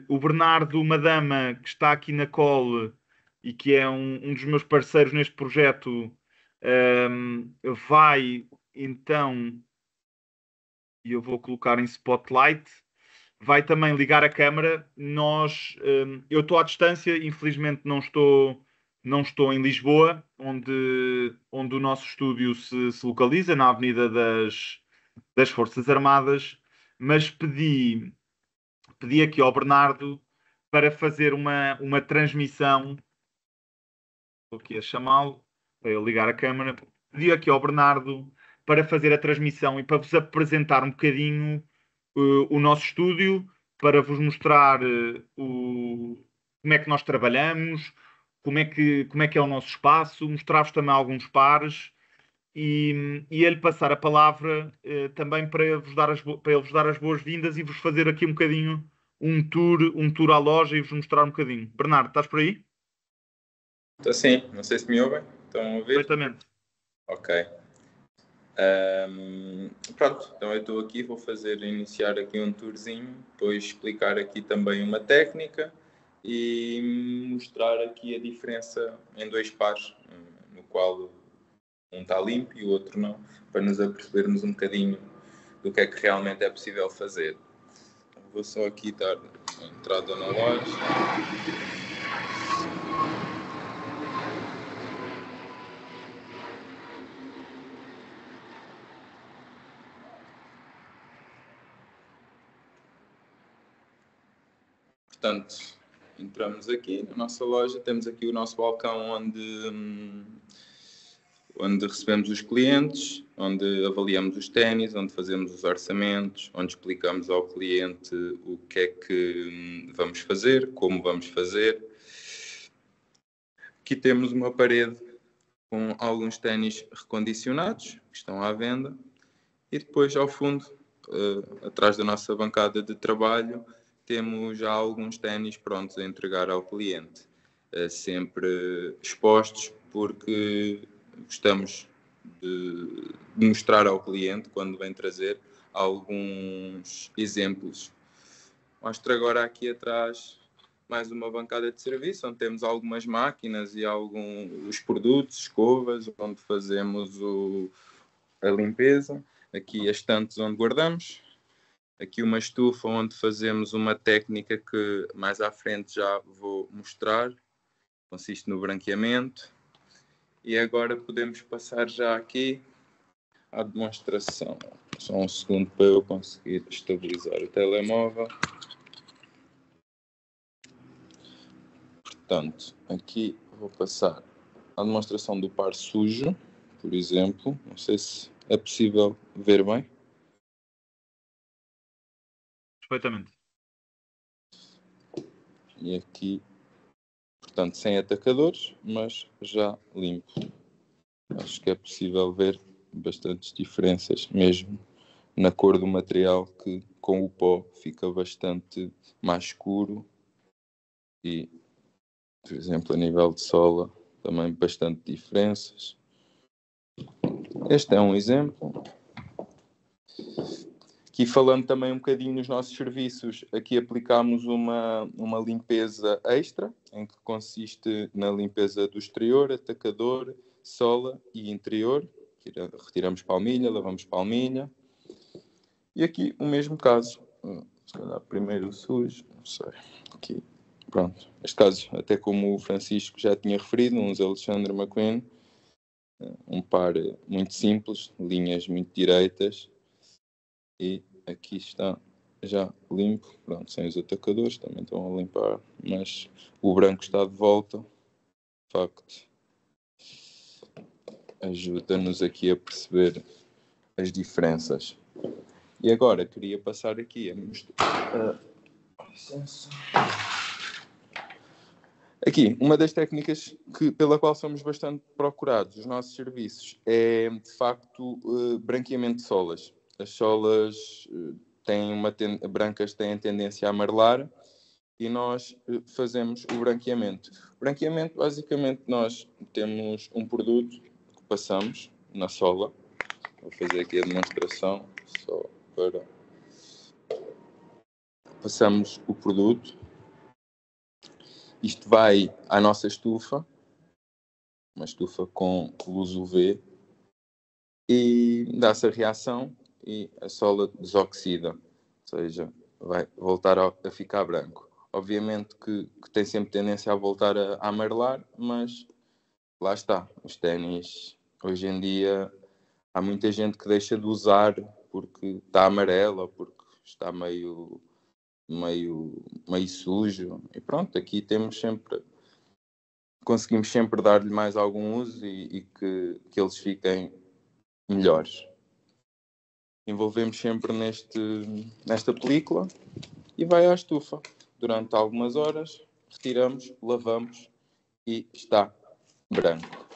O Bernardo Madama, que está aqui na call e que é um dos meus parceiros neste projeto, vai então, e eu vou colocar em spotlight, vai também ligar a câmara. Eu estou à distância, infelizmente não estou em Lisboa, onde o nosso estúdio se localiza, na Avenida das Forças Armadas, mas pedi aqui ao Bernardo para fazer uma transmissão. Estou aqui a chamá-lo, para ele ligar a câmara. Pedi aqui ao Bernardo para fazer a transmissão e para vos apresentar um bocadinho o nosso estúdio, para vos mostrar como é que nós trabalhamos, como é que é o nosso espaço, mostrar-vos também alguns pares e ele passar a palavra também para ele vos dar as boas-vindas e vos fazer aqui um bocadinho um tour à loja e vos mostrar um bocadinho. Bernardo, estás por aí? Estou sim, não sei se me ouvem. Estão a ouvir? Perfeitamente. Ok. Pronto, então eu estou aqui, vou iniciar aqui um tourzinho, depois explicar aqui também uma técnica e mostrar aqui a diferença em dois pares, no qual um está limpo e o outro não, para nos apercebermos um bocadinho do que é que realmente é possível fazer. Então, vou só aqui dar a entrada na loja. Portanto, entramos aqui na nossa loja, temos aqui o nosso balcão onde recebemos os clientes, onde avaliamos os ténis, onde fazemos os orçamentos, onde explicamos ao cliente o que é que vamos fazer, como vamos fazer. Aqui temos uma parede com alguns ténis recondicionados, que estão à venda, e depois ao fundo, atrás da nossa bancada de trabalho, temos já alguns ténis prontos a entregar ao cliente, sempre expostos, porque gostamos de mostrar ao cliente, quando vem trazer, alguns exemplos. Mostro agora aqui atrás mais uma bancada de serviço, onde temos algumas máquinas e alguns produtos, escovas, onde fazemos a limpeza. Aqui as estantes onde guardamos. Aqui uma estufa onde fazemos uma técnica que mais à frente já vou mostrar. Consiste no branqueamento. E agora podemos passar já aqui à demonstração. Só um segundo para eu conseguir estabilizar o telemóvel. Portanto, aqui vou passar à demonstração do par sujo, por exemplo. Não sei se é possível ver bem. Perfeitamente. E aqui, portanto, sem atacadores, mas já limpo. Acho que é possível ver bastantes diferenças, mesmo na cor do material, que com o pó fica bastante mais escuro. E, por exemplo, a nível de sola, também bastante diferenças. Este é um exemplo. Aqui falando também um bocadinho nos nossos serviços, aqui aplicamos uma limpeza extra, em que consiste na limpeza do exterior, atacador, sola e interior. Retiramos palmilha, lavamos palmilha. E aqui o mesmo caso. Se calhar primeiro o sujo, não sei. Aqui, pronto. Neste caso, até como o Francisco já tinha referido, uns Alexander McQueen, um par muito simples, linhas muito direitas. E aqui está já limpo, pronto, sem os atacadores, também estão a limpar, mas o branco está de volta, de facto, ajuda-nos aqui a perceber as diferenças. E agora queria passar aqui a mostrar. Licença. Aqui, uma das técnicas pela qual somos bastante procurados, os nossos serviços, de facto branqueamento de solas. As solas brancas têm tendência a amarelar e nós fazemos o branqueamento. O branqueamento, basicamente, nós temos um produto que passamos na sola. Vou fazer aqui a demonstração, só para... Passamos o produto. Isto vai à nossa estufa, uma estufa com luz UV, e dá-se a reação e a sola desoxida, ou seja, vai voltar a ficar branco. Obviamente que tem sempre tendência a voltar a amarelar, mas lá está. Os ténis, hoje em dia, há muita gente que deixa de usar porque está amarelo ou porque está meio sujo. E pronto, aqui conseguimos sempre dar-lhe mais algum uso e que eles fiquem melhores. Envolvemos sempre nesta película e vai à estufa. Durante algumas horas, retiramos, lavamos e está branco.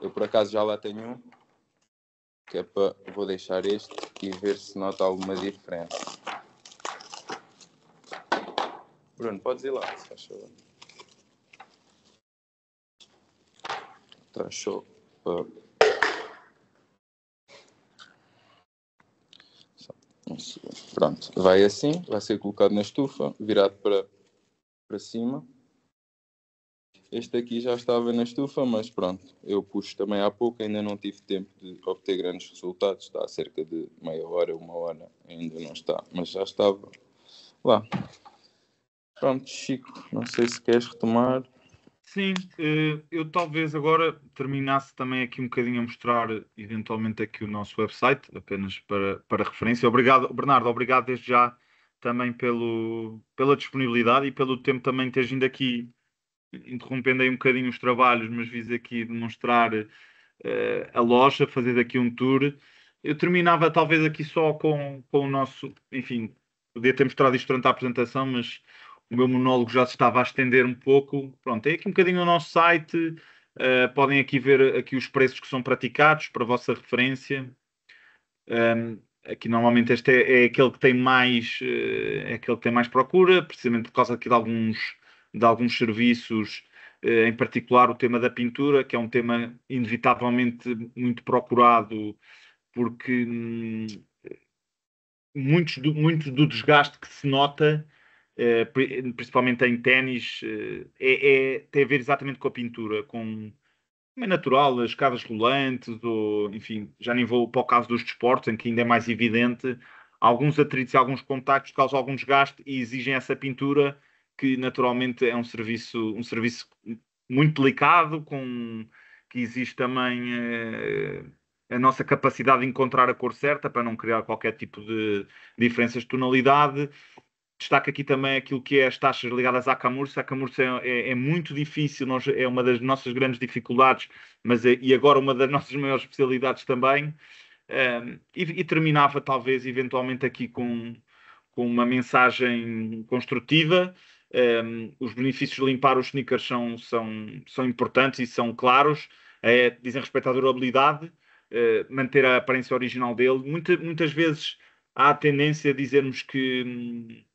Eu, por acaso, já lá tenho um, que vou deixar este e ver se nota alguma diferença. Bruno, podes ir lá, se faz favor. Está show. Pronto, vai assim, vai ser colocado na estufa, virado para cima. Este aqui já estava na estufa, mas pronto, eu puxo também há pouco, ainda não tive tempo de obter grandes resultados, está há cerca de meia hora, uma hora, ainda não está, mas já estava lá. Pronto, Chico, não sei se queres retomar. Sim, eu talvez agora terminasse também aqui um bocadinho a mostrar eventualmente aqui o nosso website, apenas para referência. Obrigado, Bernardo, obrigado desde já também pela disponibilidade e pelo tempo também teres vindo aqui, interrompendo aí um bocadinho os trabalhos, mas vis aqui demonstrar a loja, fazer aqui um tour. Eu terminava talvez aqui só com o nosso, enfim, podia ter mostrado isto durante a apresentação, mas o meu monólogo já se estava a estender um pouco. Pronto, é aqui um bocadinho o nosso site. Podem aqui ver aqui os preços que são praticados para a vossa referência. Aqui normalmente este é aquele que tem mais procura, precisamente por causa aqui de alguns serviços, em particular o tema da pintura, que é um tema inevitavelmente muito procurado, porque muito do desgaste que se nota, principalmente em ténis, tem a ver exatamente com a pintura, como é natural, as escadas rolantes, ou enfim, já nem vou para o caso dos desportos, em que ainda é mais evidente, alguns atritos e alguns contactos causam algum desgaste e exigem essa pintura, que naturalmente é um serviço muito delicado, que exige também a nossa capacidade de encontrar a cor certa para não criar qualquer tipo de diferenças de tonalidade. Destaco aqui também aquilo que é as taxas ligadas à camurça. A camurça é muito difícil, é uma das nossas grandes dificuldades, e agora uma das nossas maiores especialidades também. E terminava talvez eventualmente aqui com uma mensagem construtiva. Os benefícios de limpar os sneakers são importantes e são claros. Dizem respeito à durabilidade, manter a aparência original dele. Muitas vezes há a tendência a dizermos que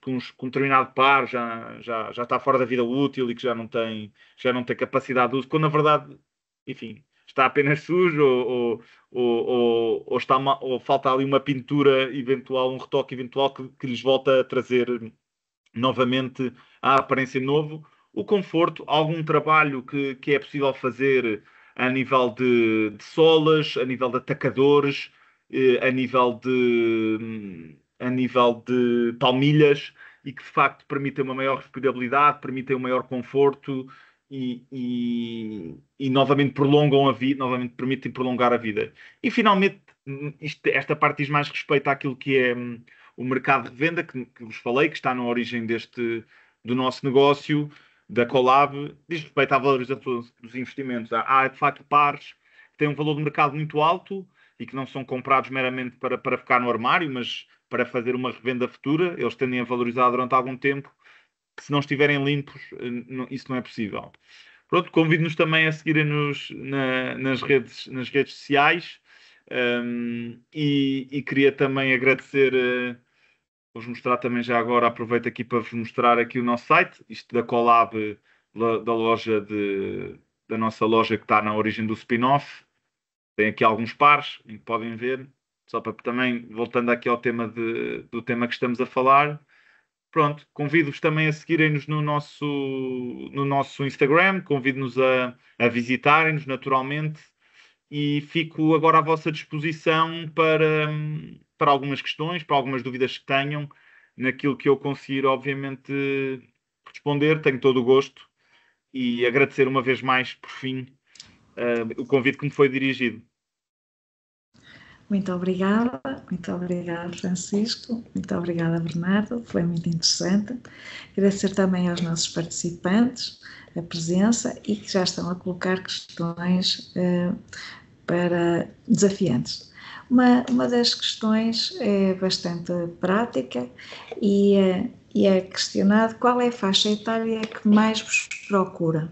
um determinado par já está fora da vida útil e que já não tem capacidade de uso, quando na verdade, enfim, está apenas sujo ou ou falta ali uma pintura eventual, um retoque eventual que lhes volta a trazer novamente a aparência novo. O conforto, algum trabalho que é possível fazer a nível de solas, a nível de atacadores, a nível de palmilhas, e que de facto permitem uma maior respirabilidade, permitem um maior conforto e novamente prolongam a vida, novamente permitem prolongar a vida. E finalmente, esta parte diz mais respeito àquilo que é o mercado de venda que vos falei, que está na origem do nosso negócio, da Colab, diz respeito à valorização dos investimentos. Há de facto pares que têm um valor de mercado muito alto e que não são comprados meramente para ficar no armário, mas para fazer uma revenda futura. Eles tendem a valorizar durante algum tempo. Se não estiverem limpos, isso não é possível. Pronto, convido-nos também a seguirem-nos nas redes sociais. E queria também agradecer, vou-vos mostrar também já agora, aproveito aqui para vos mostrar aqui o nosso site, isto da Colab, da loja da nossa loja que está na origem do spin-off. Tem aqui alguns pares em que podem ver, só para também, voltando aqui ao tema do tema que estamos a falar. Pronto, convido-vos também a seguirem-nos no nosso Instagram, convido-nos a visitarem-nos naturalmente, e fico agora à vossa disposição para algumas questões, para algumas dúvidas que tenham, naquilo que eu conseguir, obviamente, responder. Tenho todo o gosto e agradecer uma vez mais, por fim, o convite que me foi dirigido. Muito obrigada, Francisco, muito obrigada, Bernardo, foi muito interessante. Agradecer também aos nossos participantes a presença e que já estão a colocar questões para desafiantes. Uma das questões é bastante prática e é questionado qual é a faixa etária que mais vos procura.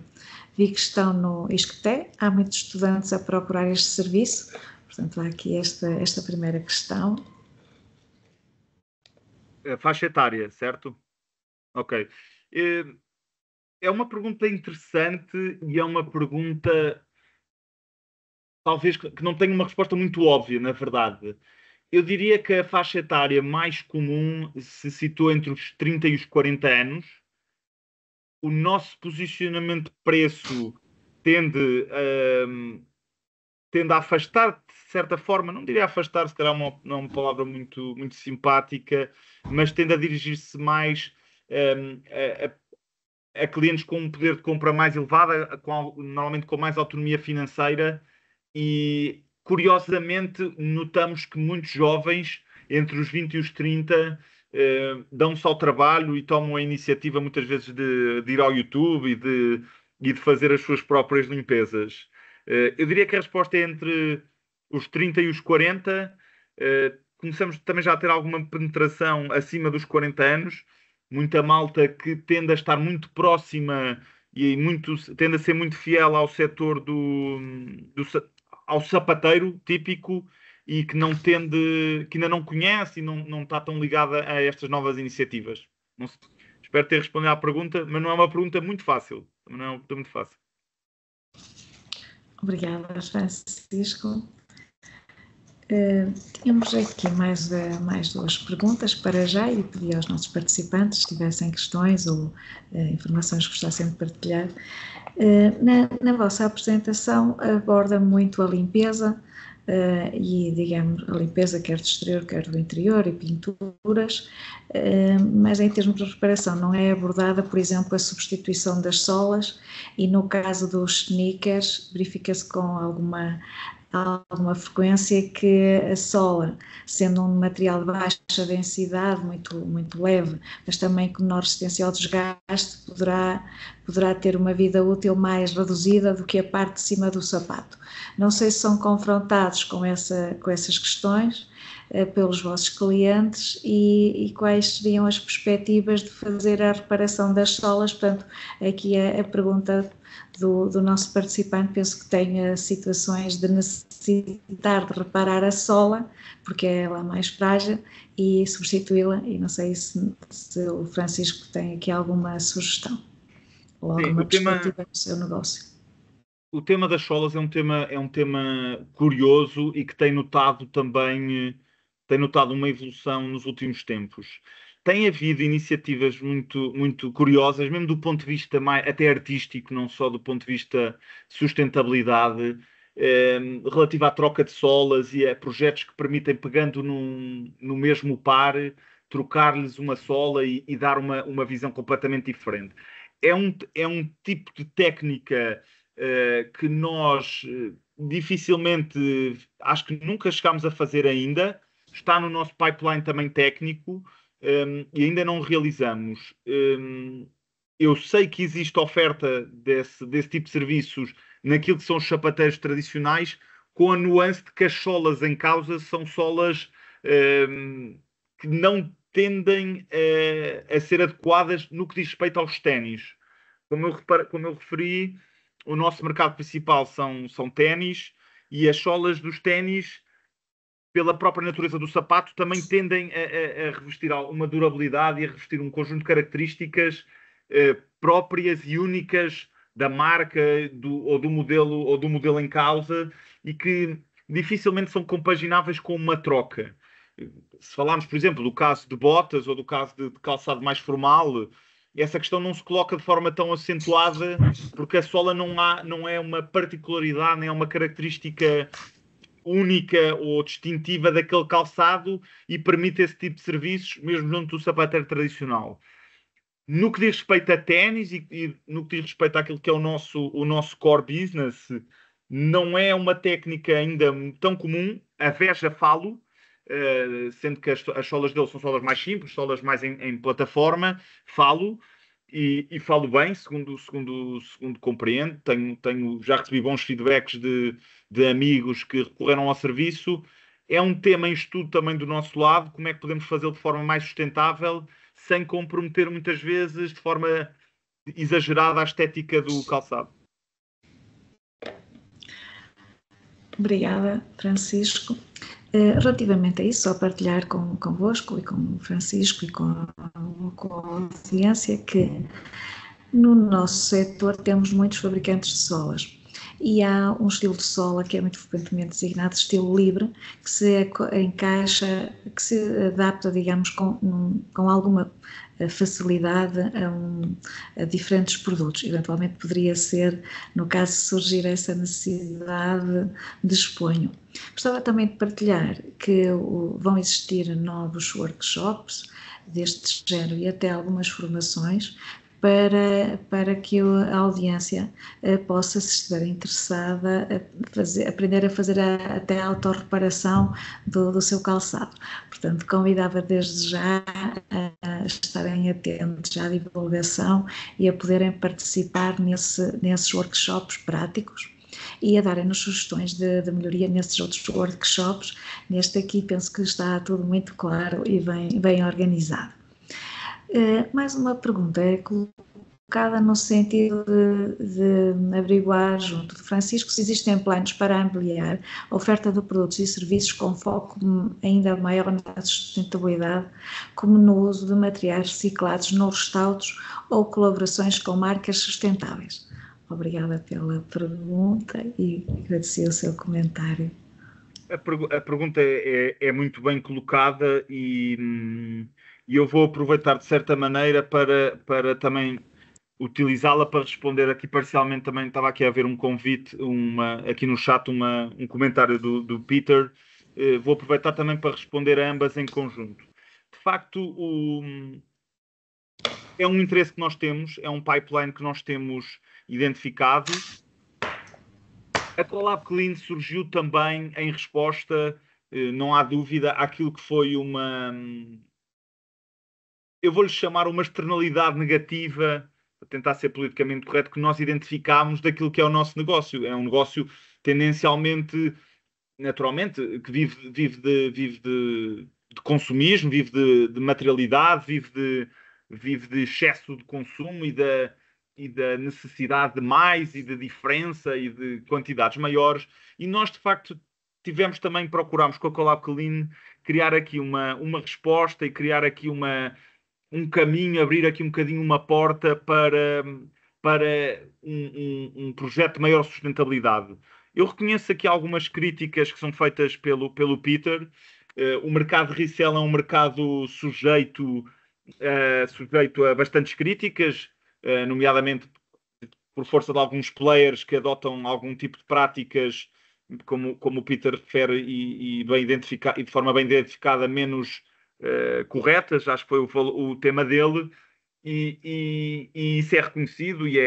Vi que estão no ISCTE, há muitos estudantes a procurar este serviço. Portanto, há aqui esta primeira questão. A faixa etária, certo? Ok. É uma pergunta interessante e é uma pergunta, talvez, que não tenha uma resposta muito óbvia, na verdade. Eu diria que a faixa etária mais comum se situa entre os 30 e os 40 anos. O nosso posicionamento de preço tende a afastar, de certa forma, não diria afastar, se calhar não é uma palavra muito, muito simpática, mas tende a dirigir-se mais a clientes com um poder de compra mais elevado, normalmente com mais autonomia financeira, e curiosamente notamos que muitos jovens, entre os 20 e os 30, dão-se ao trabalho e tomam a iniciativa muitas vezes de ir ao YouTube e de fazer as suas próprias limpezas. Eu diria que a resposta é entre os 30 e os 40. Começamos também já a ter alguma penetração acima dos 40 anos. Muita malta que tende a estar muito próxima e tende a ser muito fiel ao setor ao sapateiro típico, e que ainda não conhece e não está tão ligada a estas novas iniciativas. Espero ter respondido à pergunta, mas não é uma pergunta muito fácil. Não é uma pergunta muito fácil. Obrigada, Francisco. Temos aqui mais duas perguntas para já, e pedi aos nossos participantes, se tivessem questões ou informações que gostassem de partilhar. Na vossa apresentação aborda muito a limpeza e, digamos, a limpeza quer do exterior, quer do interior, e pinturas, mas em termos de reparação não é abordada, por exemplo, a substituição das solas, e no caso dos sneakers verifica-se com alguma frequência que a sola, sendo um material de baixa densidade, muito leve, mas também com menor resistência ao desgaste, poderá ter uma vida útil mais reduzida do que a parte de cima do sapato. Não sei se são confrontados com essas questões pelos vossos clientes, e quais seriam as perspectivas de fazer a reparação das solas. Portanto, aqui a pergunta do nosso participante, penso que tenha situações de necessitar de reparar a sola, porque é ela mais frágil, e substituí-la, e não sei se o Francisco tem aqui alguma sugestão ou alguma perspectiva do seu negócio. O tema das solas é um tema curioso e que tem notado também, tem notado uma evolução nos últimos tempos. Tem havido iniciativas muito curiosas, mesmo do ponto de vista mais, até artístico, não só do ponto de vista de sustentabilidade, relativa à troca de solas e a projetos que permitem, pegando no mesmo par, trocar-lhes uma sola e dar uma visão completamente diferente. É um tipo de técnica que nós dificilmente, acho que nunca chegámos a fazer ainda, está no nosso pipeline também técnico, e ainda não realizamos. Eu sei que existe oferta desse tipo de serviços naquilo que são os sapateiros tradicionais, com a nuance de que as solas em causa são solas que não tendem a ser adequadas no que diz respeito aos ténis. Como eu referi, o nosso mercado principal são ténis, e as solas dos ténis, pela própria natureza do sapato, também tendem a revestir uma durabilidade e a revestir um conjunto de características próprias e únicas da marca ou do modelo em causa, e que dificilmente são compagináveis com uma troca. Se falarmos, por exemplo, do caso de botas ou do caso de calçado mais formal, essa questão não se coloca de forma tão acentuada, porque a sola não é uma particularidade, nem é uma característica única ou distintiva daquele calçado, e permite esse tipo de serviços, mesmo junto do sapateiro tradicional. No que diz respeito a ténis e no que diz respeito àquilo que é o nosso core business, não é uma técnica ainda tão comum. A Veja falo, sendo que as solas dele são solas mais simples, solas mais em plataforma, falo. E falo bem, segundo compreendo. Já recebi bons feedbacks de amigos que recorreram ao serviço. É um tema em estudo também do nosso lado, como é que podemos fazê-lo de forma mais sustentável, sem comprometer muitas vezes de forma exagerada a estética do calçado. Obrigada, Francisco. Relativamente a isso, só partilhar convosco e com o Francisco e com a audiência que no nosso setor temos muitos fabricantes de solas. E há um estilo de sola que é muito frequentemente designado de estilo livre, que se encaixa, que se adapta, digamos, com alguma facilidade a diferentes produtos. Eventualmente poderia ser, no caso de surgir essa necessidade, de exponho. Gostava também de partilhar que vão existir novos workshops deste género e até algumas formações para que a audiência possa se estar interessada a aprender a fazer até a autorreparação do seu calçado. Portanto, convidava desde já a estarem atentos à divulgação e a poderem participar nesses workshops práticos e a darem-nos sugestões de melhoria nesses outros workshops. Neste aqui penso que está tudo muito claro e bem organizado. Mais uma pergunta é colocada no sentido de averiguar junto de Francisco se existem planos para ampliar a oferta de produtos e serviços com foco ainda maior na sustentabilidade, como no uso de materiais reciclados, novos restauros ou colaborações com marcas sustentáveis. Obrigada pela pergunta e agradecer o seu comentário. A pergunta é muito bem colocada, e eu vou aproveitar de certa maneira para também utilizá-la para responder aqui parcialmente. Também estava aqui a ver um convite, aqui no chat, um comentário do Peter. Vou aproveitar também para responder a ambas em conjunto. De facto, é um interesse que nós temos, é um pipeline que nós temos identificado. A Collab Clean surgiu também em resposta, não há dúvida, àquilo que foi eu vou-lhe chamar uma externalidade negativa, para tentar ser politicamente correto, que nós identificámos daquilo que é o nosso negócio. É um negócio tendencialmente, naturalmente, que vive de consumismo, vive de materialidade, vive de excesso de consumo e da necessidade de mais e de diferença e de quantidades maiores. E nós, de facto, procurámos com a Collab Clean criar aqui uma resposta e criar aqui um caminho, abrir aqui um bocadinho uma porta para para um projeto de maior sustentabilidade. Eu reconheço aqui algumas críticas que são feitas pelo Peter. O mercado de resell é um mercado sujeito a bastantes críticas, nomeadamente por força de alguns players que adotam algum tipo de práticas, como o Peter refere, e de forma bem identificada, menos corretas. Acho que foi o tema dele. E isso é reconhecido e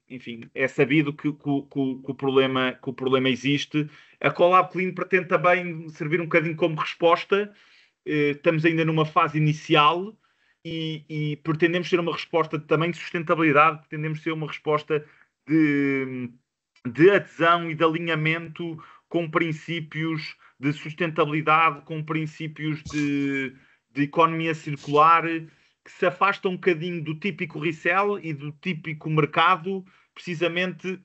enfim, é sabido que o problema existe. A Collab Clean pretende também servir um bocadinho como resposta. Estamos ainda numa fase inicial e pretendemos ter uma resposta também de sustentabilidade, pretendemos ter uma resposta de adesão e de alinhamento com princípios de sustentabilidade, com princípios de economia circular, que se afastam um bocadinho do típico resell e do típico mercado, precisamente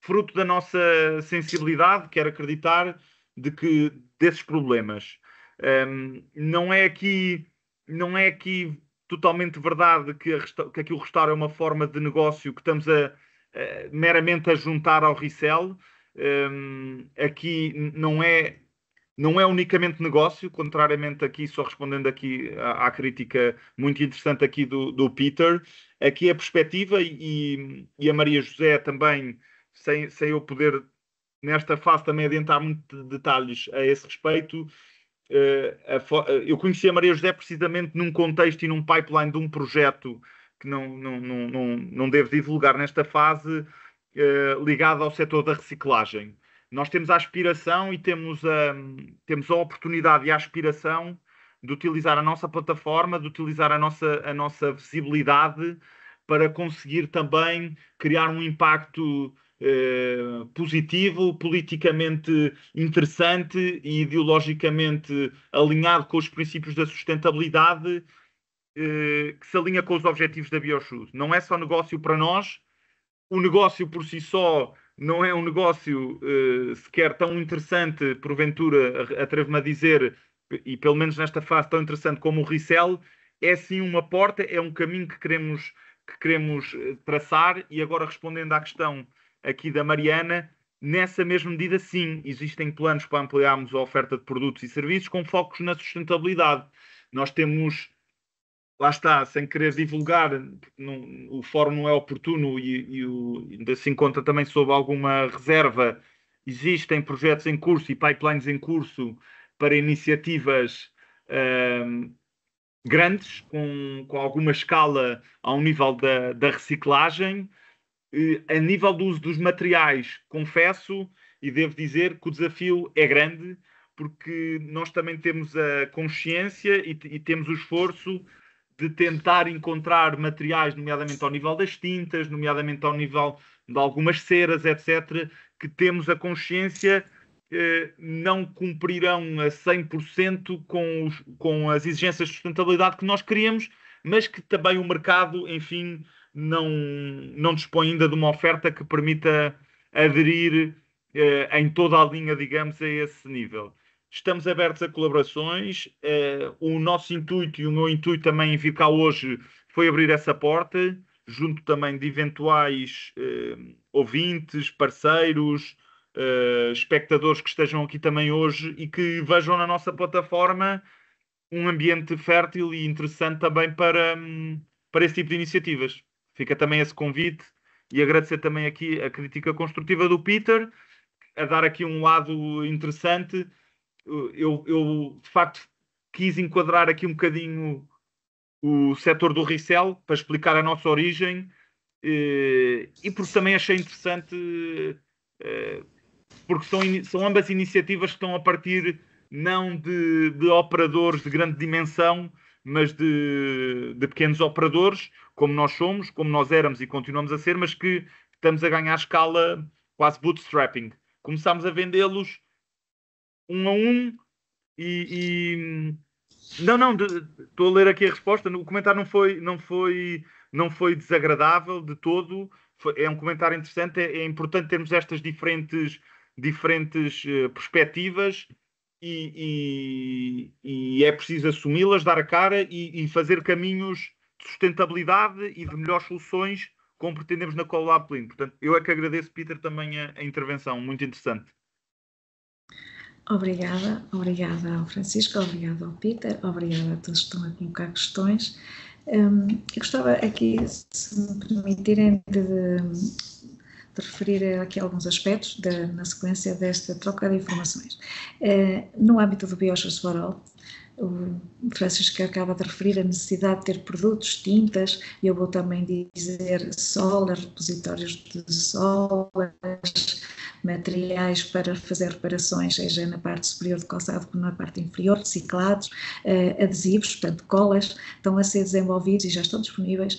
fruto da nossa sensibilidade, quero acreditar, desses problemas. Não é aqui totalmente verdade que aqui o restauro é uma forma de negócio que estamos meramente a juntar ao resell. Aqui não é unicamente negócio, contrariamente aqui, só respondendo aqui à crítica muito interessante aqui do Peter. Aqui a perspectiva, e a Maria José também, sem eu poder nesta fase também adiantar muito detalhes a esse respeito. Eu conheci a Maria José precisamente num contexto e num pipeline de um projeto que não devo divulgar nesta fase, ligado ao setor da reciclagem. Nós temos a aspiração e temos a oportunidade e a aspiração de utilizar a nossa plataforma, de utilizar a nossa visibilidade para conseguir também criar um impacto positivo, politicamente interessante e ideologicamente alinhado com os princípios da sustentabilidade, que se alinha com os objetivos da BioShoes. Não é só negócio para nós. O negócio por si só não é um negócio sequer tão interessante, porventura, atrevo-me a dizer, e pelo menos nesta fase tão interessante como o resell. É sim uma porta, é um caminho que queremos traçar. E agora, respondendo à questão aqui da Mariana, nessa mesma medida, sim, existem planos para ampliarmos a oferta de produtos e serviços com focos na sustentabilidade. Nós temos, lá está, sem querer divulgar, o fórum não é oportuno e ainda se encontra também sob alguma reserva. Existem projetos em curso e pipelines em curso para iniciativas grandes, com alguma escala ao nível da reciclagem. A nível do uso dos materiais, confesso e devo dizer que o desafio é grande, porque nós também temos a consciência e temos o esforço de tentar encontrar materiais, nomeadamente ao nível das tintas, nomeadamente ao nível de algumas ceras, etc., que temos a consciência não cumprirão a 100% com as exigências de sustentabilidade que nós queríamos, mas que também o mercado, enfim, não dispõe ainda de uma oferta que permita aderir em toda a linha, digamos, a esse nível. Estamos abertos a colaborações. O nosso intuito e o meu intuito também em vir cá hoje foi abrir essa porta, junto também de eventuais ouvintes, parceiros, espectadores que estejam aqui também hoje e que vejam na nossa plataforma um ambiente fértil e interessante também para esse tipo de iniciativas. Fica também esse convite e agradecer também aqui a crítica construtiva do Peter, a dar aqui um lado interessante. Eu de facto quis enquadrar aqui um bocadinho o setor do resell para explicar a nossa origem, e porque também achei interessante, porque são ambas iniciativas que estão a partir não de operadores de grande dimensão, mas de pequenos operadores, como nós somos, como nós éramos e continuamos a ser, mas que estamos a ganhar escala quase bootstrapping. Começámos a vendê-los um a um Não, estou a ler aqui a resposta. O comentário não foi desagradável de todo. É um comentário interessante. É importante termos estas diferentes perspectivas e é preciso assumi-las, dar a cara e fazer caminhos de sustentabilidade e de melhores soluções como pretendemos na Collab Clean. Portanto, eu é que agradeço, Peter, também a intervenção, muito interessante. Obrigada ao Francisco, obrigada ao Peter, obrigada a todos que estão a colocar questões. Eu gostava aqui, se me permitirem, de referir aqui alguns aspectos na sequência desta troca de informações. No âmbito do Biochars for All, o Francisco acaba de referir a necessidade de ter produtos, tintas, e eu vou também dizer solas, repositórios de solas, materiais para fazer reparações, seja na parte superior do calçado como na parte inferior, reciclados, adesivos, portanto colas, estão a ser desenvolvidos e já estão disponíveis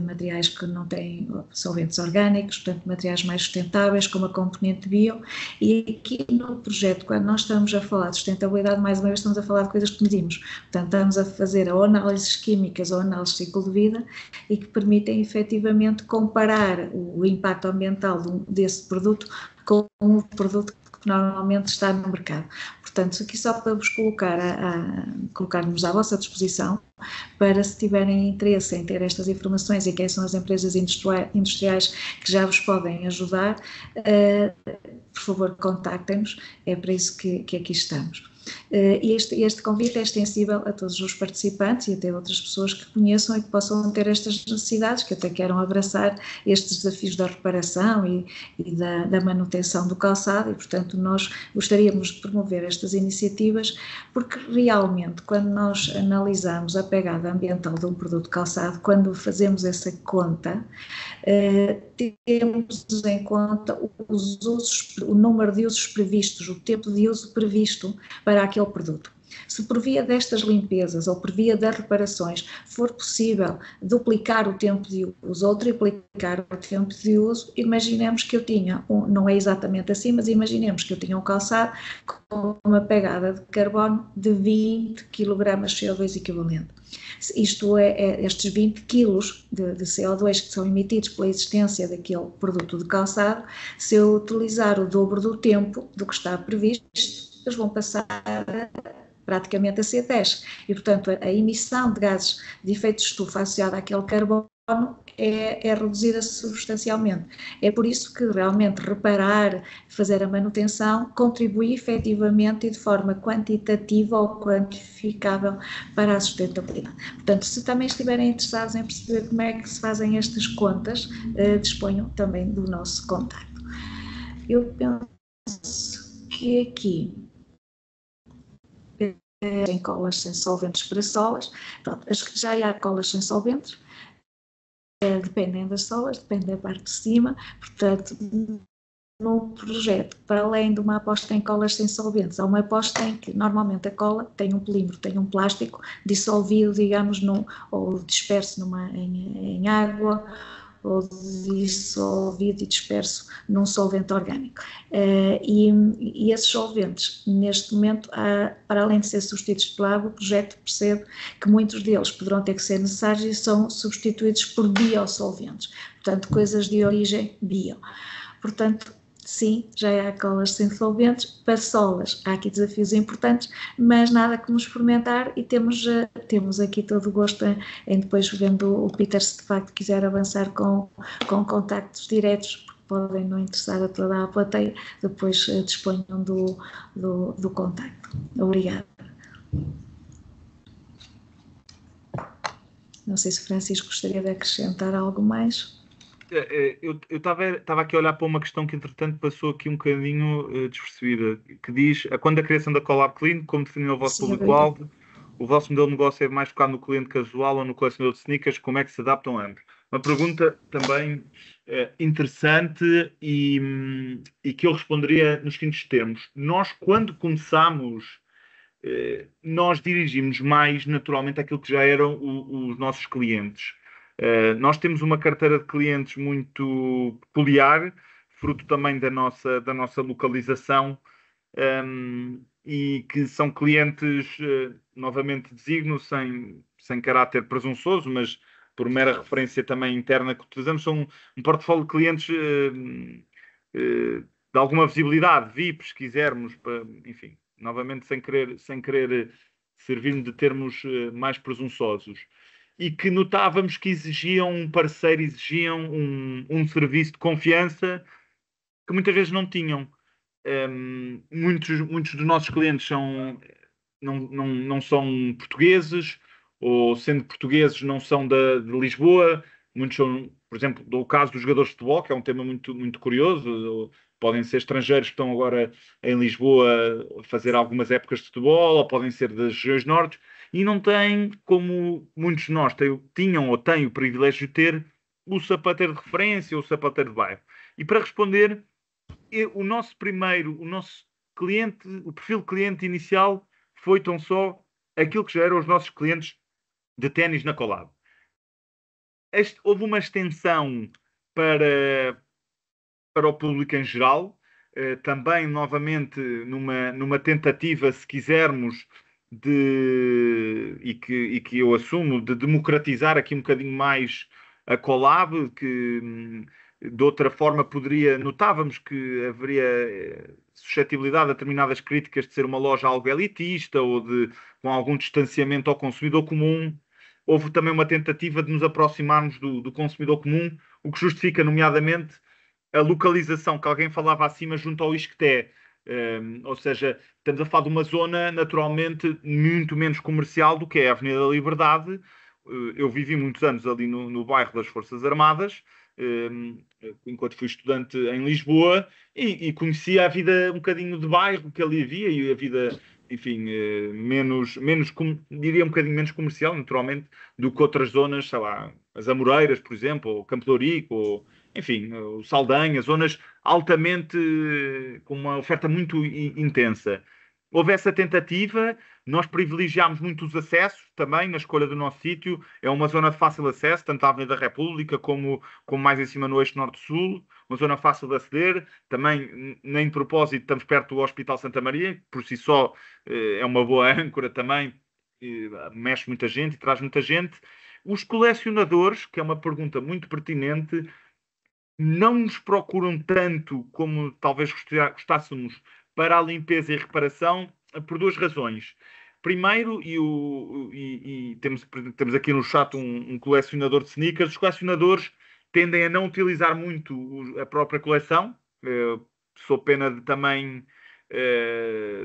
materiais que não têm solventes orgânicos, portanto materiais mais sustentáveis, como a componente bio, e aqui no projeto, quando nós estamos a falar de sustentabilidade, mais uma vez estamos a falar de coisas que medimos, portanto estamos a fazer ou análises químicas ou análises de ciclo de vida e que permitem efetivamente comparar o impacto ambiental desse produto com o produto que normalmente está no mercado. Portanto, aqui só para vos colocar-nos à vossa disposição, para se tiverem interesse em ter estas informações e quem são as empresas industriais que já vos podem ajudar, por favor contactem-nos, é para isso que aqui estamos. Este convite é extensível a todos os participantes e até outras pessoas que conheçam e que possam ter estas necessidades, que até queiram abraçar estes desafios da reparação e da manutenção do calçado e, portanto, nós gostaríamos de promover estas iniciativas porque realmente, quando nós analisamos a pegada ambiental de um produto calçado, quando fazemos essa conta, temos em conta os usos, o número de usos previstos, o tempo de uso previsto para aquele produto. Se por via destas limpezas ou por via das reparações for possível duplicar o tempo de uso ou triplicar o tempo de uso, imaginemos que eu tinha, não é exatamente assim, mas imaginemos que eu tinha um calçado com uma pegada de carbono de 20 kg de CO2 equivalente. Isto estes 20 kg de CO2 que são emitidos pela existência daquele produto de calçado, se eu utilizar o dobro do tempo do que está previsto, eles vão passar praticamente a ser 10. E, portanto, a emissão de gases de efeito de estufa associada àquele carbono é reduzida substancialmente. É por isso que realmente reparar, fazer a manutenção, contribui efetivamente e de forma quantitativa ou quantificável para a sustentabilidade. Portanto, se também estiverem interessados em perceber como é que se fazem estas contas, disponham também do nosso contacto. Eu penso que aqui em colas sem solventes para solas, pronto, já há colas sem solventes, dependem das solas, depende da parte de cima, portanto, no projeto, para além de uma aposta em colas sem solventes, há uma aposta em que normalmente a cola tem um polímero, tem um plástico dissolvido, digamos, ou disperso em água, ou dissolvido e disperso num solvente orgânico. E esses solventes, neste momento, para além de ser substituídos pela água, o projeto percebe que muitos deles poderão ter que ser necessários e são substituídos por biosolventes, portanto, coisas de origem bio. Portanto, sim, já há colas sem solventes, para solas há aqui desafios importantes, mas nada como experimentar e temos aqui todo o gosto em depois, vendo o Peter, se de facto quiser avançar com contactos diretos, porque podem não interessar a toda a plateia, depois disponham do contacto. Obrigada. Não sei se o Francisco gostaria de acrescentar algo mais. Eu estava aqui a olhar para uma questão que, entretanto, passou aqui um bocadinho despercebida, que diz, quando a criação da Collab Clean, como definiu o vosso público-alvo, o vosso modelo de negócio é mais focado no cliente casual ou no colecionador de sneakers, como é que se adaptam ambos? Uma pergunta também interessante e que eu responderia nos seguintes termos. Nós, quando começamos, nós dirigimos mais naturalmente àquilo que já eram os nossos clientes. Nós temos uma carteira de clientes muito peculiar, fruto também da nossa localização, e que são clientes, novamente designo, sem caráter presunçoso, mas por mera referência também interna que utilizamos, são um portfólio de clientes de alguma visibilidade, VIPs, se quisermos, enfim, novamente sem querer servir-me de termos mais presunçosos. e que notávamos que exigiam um parceiro, exigiam um serviço de confiança que muitas vezes não tinham. Muitos dos nossos clientes não são portugueses, ou sendo portugueses não são de Lisboa. Muitos são, por exemplo, do caso dos jogadores de futebol, que é um tema muito, muito curioso. Podem ser estrangeiros que estão agora em Lisboa a fazer algumas épocas de futebol, ou podem ser das regiões norte, e não têm, como muitos de nós tinham ou têm o privilégio de ter, o sapateiro de referência ou o sapateiro de bairro. E para responder, o nosso cliente, o perfil de cliente inicial foi tão só aquilo que já eram os nossos clientes de ténis na Collab. Houve uma extensão para o público em geral, também novamente numa tentativa, se quisermos, e que eu assumo, de democratizar aqui um bocadinho mais a Collab, que de outra forma notávamos que haveria suscetibilidade a determinadas críticas de ser uma loja algo elitista ou com algum distanciamento ao consumidor comum. Houve também uma tentativa de nos aproximarmos do consumidor comum, o que justifica, nomeadamente, a localização que alguém falava acima junto ao Isqueté. Ou seja, estamos a falar de uma zona naturalmente muito menos comercial do que é a Avenida da Liberdade. Eu vivi muitos anos ali no bairro das Forças Armadas, enquanto fui estudante em Lisboa, e conhecia a vida um bocadinho de bairro que ali havia, e a vida, enfim, diria um bocadinho menos comercial, naturalmente, do que outras zonas, sei lá, as Amoreiras, por exemplo, ou Campo de Ourique, ou enfim, o Saldanha, zonas altamente, com uma oferta muito intensa. Houve essa tentativa, nós privilegiámos muito os acessos também na escolha do nosso sítio. É uma zona de fácil acesso, tanto à Avenida da República como mais em cima no eixo norte-sul, uma zona fácil de aceder. Também, nem de propósito, estamos perto do Hospital Santa Maria, que por si só é uma boa âncora também, mexe muita gente e traz muita gente. Os colecionadores, que é uma pergunta muito pertinente, não nos procuram tanto como talvez gostássemos para a limpeza e reparação, por duas razões. Primeiro, e temos aqui no chat um colecionador de sneakers, os colecionadores tendem a não utilizar muito a própria coleção, sou pena de também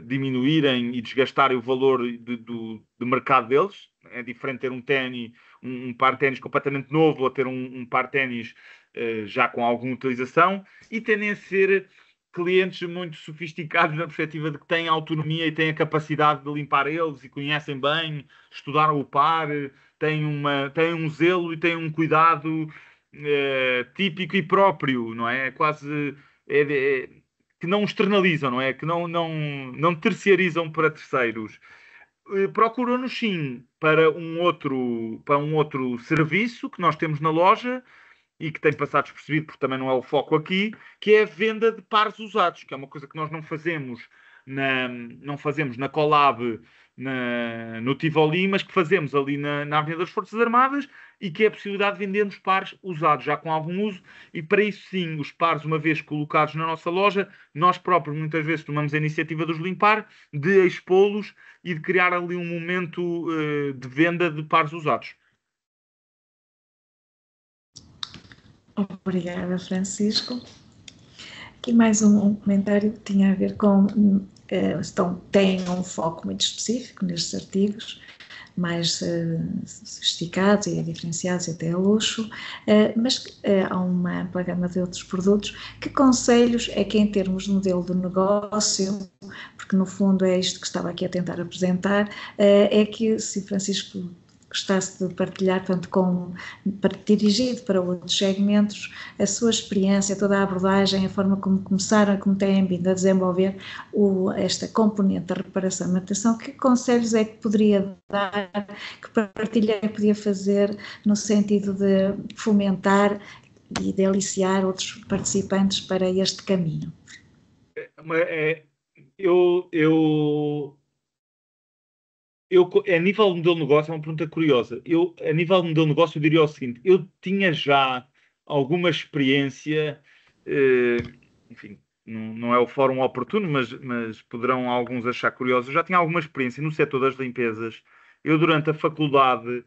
diminuírem e desgastarem o valor do mercado deles. É diferente ter um par de ténis completamente novo ou ter um par de ténis já com alguma utilização, e tendem a ser clientes muito sofisticados na perspectiva de que têm autonomia e têm a capacidade de limpar eles e conhecem bem, estudaram o par, têm um zelo e têm um cuidado típico e próprio, não é? Quase que não externalizam, não é? Que não terciarizam para terceiros. Procuram-nos sim para um outro serviço que nós temos na loja, e que tem passado despercebido, porque também não é o foco aqui, que é a venda de pares usados, que é uma coisa que nós não fazemos na Collab, no Tivoli, mas que fazemos ali na Avenida das Forças Armadas, e que é a possibilidade de vendermos pares usados, já com algum uso, e para isso sim, os pares, uma vez colocados na nossa loja, nós próprios muitas vezes tomamos a iniciativa de os limpar, de expô-los e de criar ali um momento de venda de pares usados. Obrigada, Francisco. Aqui mais um comentário que tinha a ver com... têm um foco muito específico nestes artigos, mais sofisticados e diferenciados e até a luxo, mas há uma ampla gama de outros produtos. Que conselhos é que, em termos de modelo de negócio, porque no fundo é isto que estava aqui a tentar apresentar, é que, se Francisco gostasse de partilhar, tanto dirigido para outros segmentos, a sua experiência, toda a abordagem, a forma como começaram, como têm vindo a desenvolver esta componente da reparação e manutenção, que conselhos é que poderia dar, que partilha é que podia fazer no sentido de fomentar e de aliciar outros participantes para este caminho? A nível de modelo de negócio, é uma pergunta curiosa. A nível de modelo de negócio, eu diria o seguinte: eu tinha já alguma experiência, enfim, não é o fórum oportuno, mas poderão alguns achar curioso. Eu já tinha alguma experiência no setor das limpezas. Eu, durante a faculdade,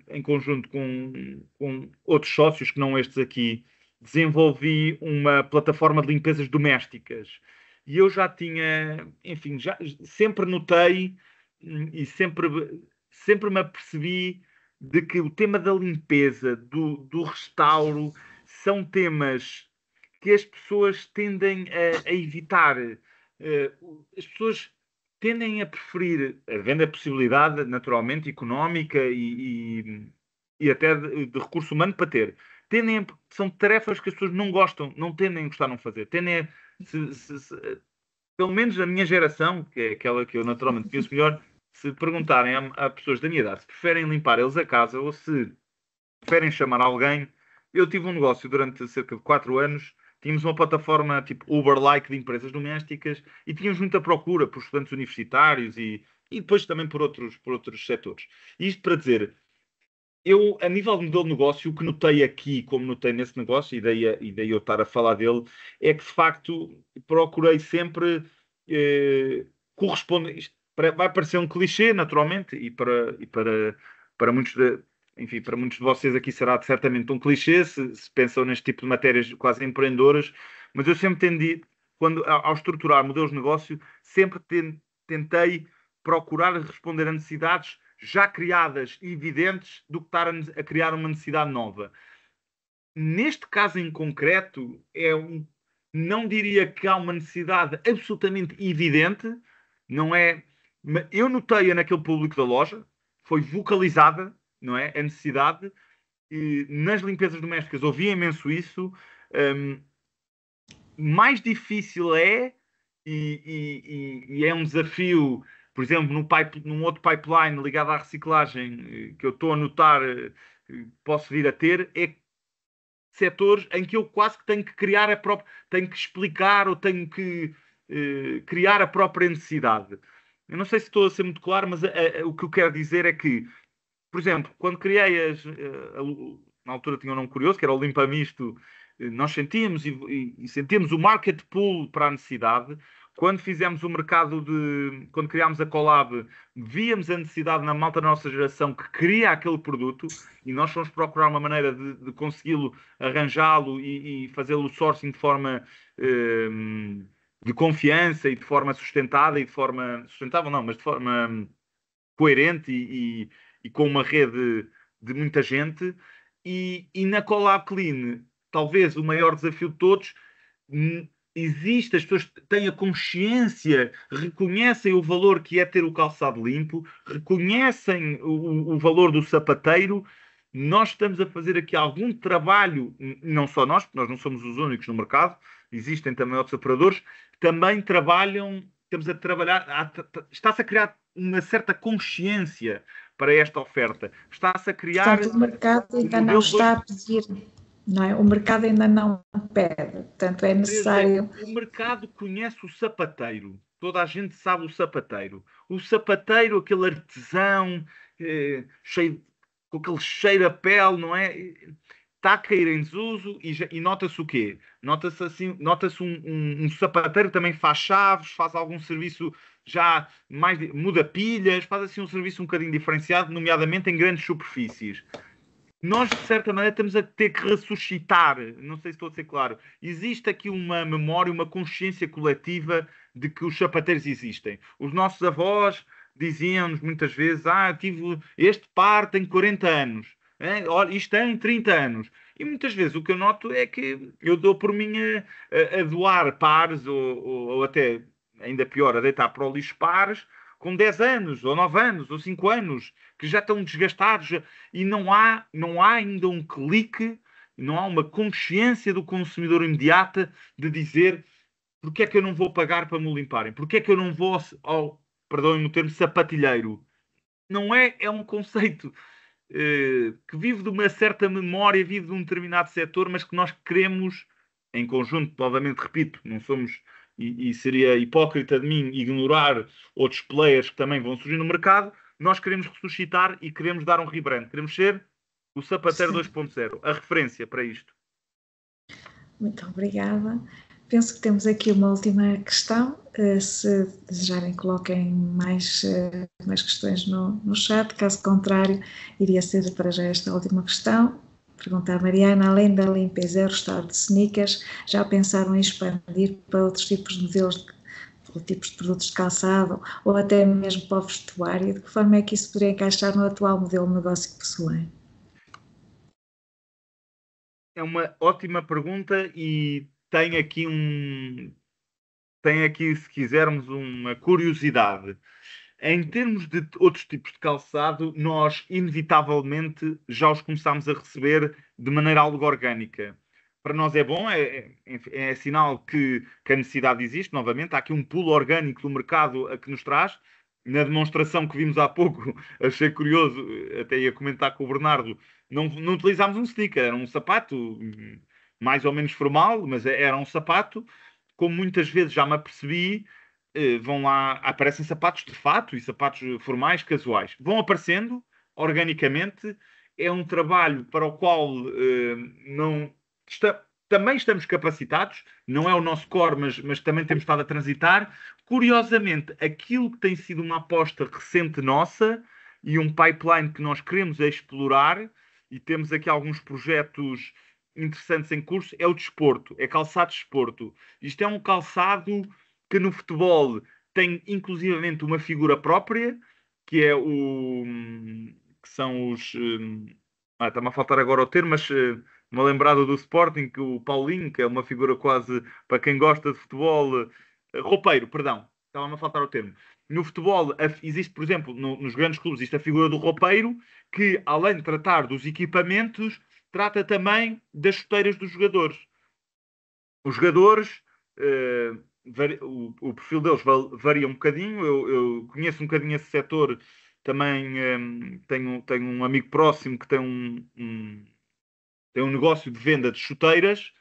em conjunto com outros sócios que não estes aqui, desenvolvi uma plataforma de limpezas domésticas. E eu já tinha, enfim, sempre notei e sempre me apercebi de que o tema da limpeza, do restauro, são temas que as pessoas tendem a evitar. As pessoas tendem a preferir, havendo a possibilidade, naturalmente, económica e até de recurso humano para ter. São tarefas que as pessoas não gostam, não tendem a gostar de não fazer. Pelo menos a minha geração, que é aquela que eu naturalmente conheço melhor, se perguntarem a pessoas da minha idade se preferem limpar eles a casa ou se preferem chamar alguém. Eu tive um negócio durante cerca de 4 anos. Tínhamos uma plataforma tipo Uber-like de empresas domésticas e tínhamos muita procura por estudantes universitários e depois também por outros setores. Isto para dizer, eu, a nível de modelo de negócio, o que notei aqui, como notei nesse negócio, e daí eu estar a falar dele, é que de facto procurei sempre corresponder. Isto vai parecer um clichê, naturalmente, para muitos enfim, para muitos de vocês aqui será certamente um clichê, se pensam neste tipo de matérias quase empreendedoras, mas eu sempre tendi, ao estruturar modelos de negócio, sempre tentei procurar responder a necessidades já criadas e evidentes do que estar a criar uma necessidade nova. Neste caso em concreto, não diria que há uma necessidade absolutamente evidente, não é? Eu notei-a naquele público da loja, foi vocalizada, não é? A necessidade. E nas limpezas domésticas ouvi imenso isso. Mais difícil é, e é um desafio, por exemplo, num outro pipeline ligado à reciclagem que eu estou a notar, posso vir a ter, é setores em que eu quase que tenho que criar tenho que explicar ou tenho que criar a própria necessidade. Eu não sei se estou a ser muito claro, mas o que eu quero dizer é que, por exemplo, quando criei na altura tinha um nome curioso, que era o Limpa Misto, nós sentíamos e sentíamos o market pool para a necessidade. Quando fizemos o mercado quando criámos a Collab, víamos a necessidade na malta da nossa geração que queria aquele produto e nós fomos procurar uma maneira de consegui-lo, arranjá-lo e fazê-lo sourcing de forma de confiança e de forma sustentada e de forma sustentável não, mas de forma coerente e com uma rede de muita gente. E na Collab Clean, talvez o maior desafio de todos, existe, as pessoas têm a consciência, reconhecem o valor que é ter o calçado limpo, reconhecem o valor do sapateiro. Nós estamos a fazer aqui algum trabalho, não só nós, porque nós não somos os únicos no mercado, existem também outros operadores, também trabalham, estamos a trabalhar, está-se a criar uma certa consciência para esta oferta. Está-se a criar... Portanto, o mercado ainda não está a pedir, não é? O mercado ainda não pede, portanto é necessário... O mercado conhece o sapateiro. Toda a gente sabe o sapateiro. O sapateiro, aquele artesão, cheio, com aquele cheiro a pele, não é? Está a cair em desuso e nota-se o quê? Nota-se assim, um sapateiro que também faz chaves, faz algum serviço já mais... muda pilhas, faz assim um serviço um bocadinho diferenciado, nomeadamente em grandes superfícies. Nós, de certa maneira, estamos a ter que ressuscitar, não sei se estou a ser claro, existe aqui uma memória, uma consciência coletiva de que os sapateiros existem. Os nossos avós diziam-nos muitas vezes, este par tem 40 anos, isto tem 30 anos. E muitas vezes o que eu noto é que eu dou por mim a doar pares, ou até, ainda pior, a deitar para o lixo pares, com 10 anos, ou 9 anos, ou 5 anos, que já estão desgastados, e não há ainda um clique, não há uma consciência do consumidor imediata de dizer porque é que eu não vou pagar para me limparem, porque é que eu não vou perdoem-me o termo, sapatilheiro. Não é um conceito que vive de uma certa memória, vive de um determinado setor, mas que nós queremos, em conjunto, novamente repito, não somos... E seria hipócrita de mim ignorar outros players que também vão surgir no mercado. Nós queremos ressuscitar e queremos dar um rebrand. Queremos ser o sapateiro 2.0, a referência para isto. Muito obrigada. penso que temos aqui uma última questão. Se desejarem, coloquem mais questões no chat. Caso contrário, iria ser para já esta última questão. Pergunta a Mariana: além da limpeza e restauro de sneakers, já pensaram em expandir para outros tipos de modelos, tipos de produtos de calçado ou até mesmo para o vestuário? De que forma é que isso poderia encaixar no atual modelo de negócio que possuem? É uma ótima pergunta e tem aqui, se quisermos, uma curiosidade. Em termos de outros tipos de calçado, nós inevitavelmente já os começámos a receber de maneira algo orgânica. Para nós é bom, é sinal que a necessidade existe. Novamente, há aqui um pulo orgânico do mercado a que nos traz. Na demonstração que vimos há pouco, achei curioso, até ia comentar com o Bernardo, não utilizámos um sneaker, era um sapato mais ou menos formal, mas era um sapato. Como muitas vezes já me apercebi, vão lá, aparecem sapatos de fato e sapatos formais, casuais. Vão aparecendo organicamente. É um trabalho para o qual também estamos capacitados. Não é o nosso core, mas também temos estado a transitar. Curiosamente, aquilo que tem sido uma aposta recente nossa e um pipeline que nós queremos explorar, e temos aqui alguns projetos interessantes em curso, é o desporto, é calçado de desporto. Isto é um calçado que no futebol tem inclusivamente uma figura própria, que é que são os... está-me a faltar agora o termo, mas uma lembrada do Sporting, que o Paulinho, que é uma figura quase, para quem gosta de futebol, roupeiro, perdão, estava-me a faltar o termo. No futebol existe, por exemplo, nos grandes clubes, existe a figura do roupeiro, que além de tratar dos equipamentos, trata também das chuteiras dos jogadores. Os jogadores, o perfil deles varia um bocadinho. Eu conheço um bocadinho esse setor. Também tenho um amigo próximo que tem um negócio de venda de chuteiras.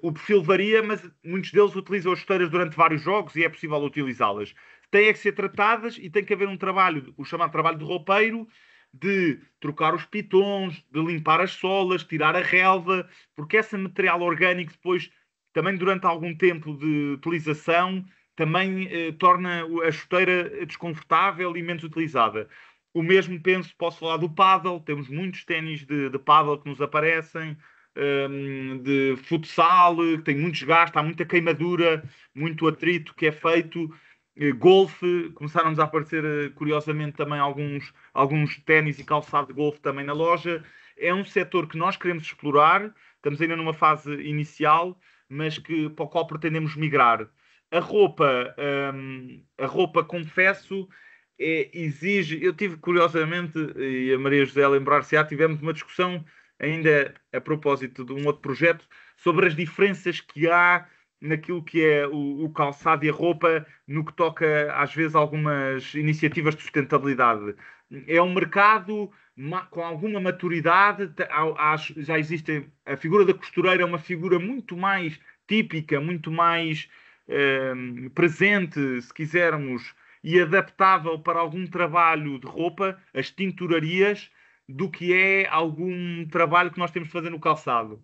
O perfil varia, mas muitos deles utilizam as chuteiras durante vários jogos e é possível utilizá-las. Têm que ser tratadas e tem que haver um trabalho, o chamado trabalho de roupeiro, de trocar os pitons, de limpar as solas, tirar a relva, porque esse material orgânico depois, também durante algum tempo de utilização, também torna a chuteira desconfortável e menos utilizada. O mesmo posso falar do pádel. Temos muitos ténis de pádel que nos aparecem, de futsal, que tem muito desgaste, há muita queimadura, muito atrito que é feito. Golfe, começaram-nos a aparecer curiosamente também alguns ténis e calçado de golfe também na loja. É um setor que nós queremos explorar, estamos ainda numa fase inicial, mas para o qual pretendemos migrar. A roupa, confesso, exige... Eu tive, curiosamente, e a Maria José lembrar-se-á, tivemos uma discussão ainda a propósito de um outro projeto sobre as diferenças que há naquilo que é o calçado e a roupa, no que toca, às vezes, algumas iniciativas de sustentabilidade. É um mercado com alguma maturidade, já existe... A figura da costureira é uma figura muito mais típica, muito mais presente, se quisermos, e adaptável para algum trabalho de roupa, as tinturarias, do que é algum trabalho que nós temos de fazer no calçado.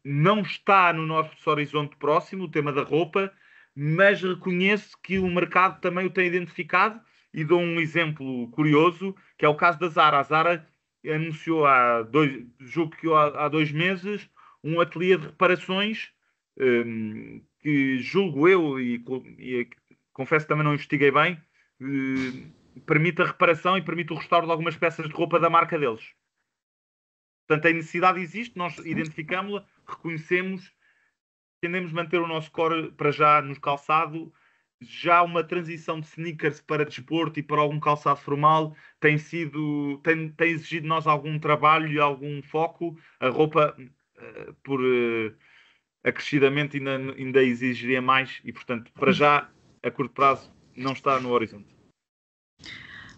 Não está no nosso horizonte próximo o tema da roupa, mas reconheço que o mercado também o tem identificado, e dou um exemplo curioso, que é o caso da Zara. A Zara anunciou há 2 meses um ateliê de reparações, que julgo eu, e confesso que também não investiguei bem, permite a reparação e permite o restauro de algumas peças de roupa da marca deles. Portanto, a necessidade existe, nós identificamos-la, reconhecemos, tendemos a manter o nosso core para já no calçado. Já uma transição de sneakers para desporto e para algum calçado formal tem exigido de nós algum trabalho e algum foco. A roupa, por acrescidamente, ainda exigiria mais e, portanto, para já, a curto prazo, não está no horizonte.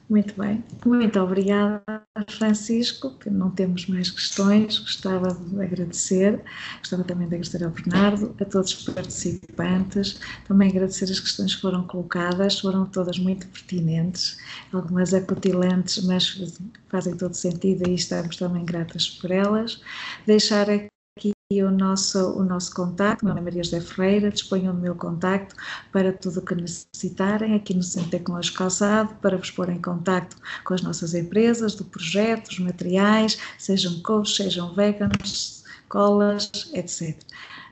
Muito bem, muito obrigada, Francisco, que não temos mais questões. Gostava de agradecer, gostava também de agradecer ao Bernardo, a todos os participantes, também agradecer as questões que foram colocadas, foram todas muito pertinentes, algumas acutilantes, mas fazem todo sentido e estamos também gratas por elas. Deixar aqui o nosso contacto. Meu nome é Maria José Ferreira, disponham do meu contacto para tudo o que necessitarem aqui no Centro Tecnológico Calçado, para vos pôr em contacto com as nossas empresas do projeto, os materiais, sejam coaches, sejam veganos, colas, etc.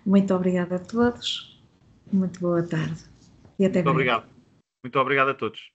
Muito obrigada a todos, muito boa tarde e até breve. Muito obrigado a todos.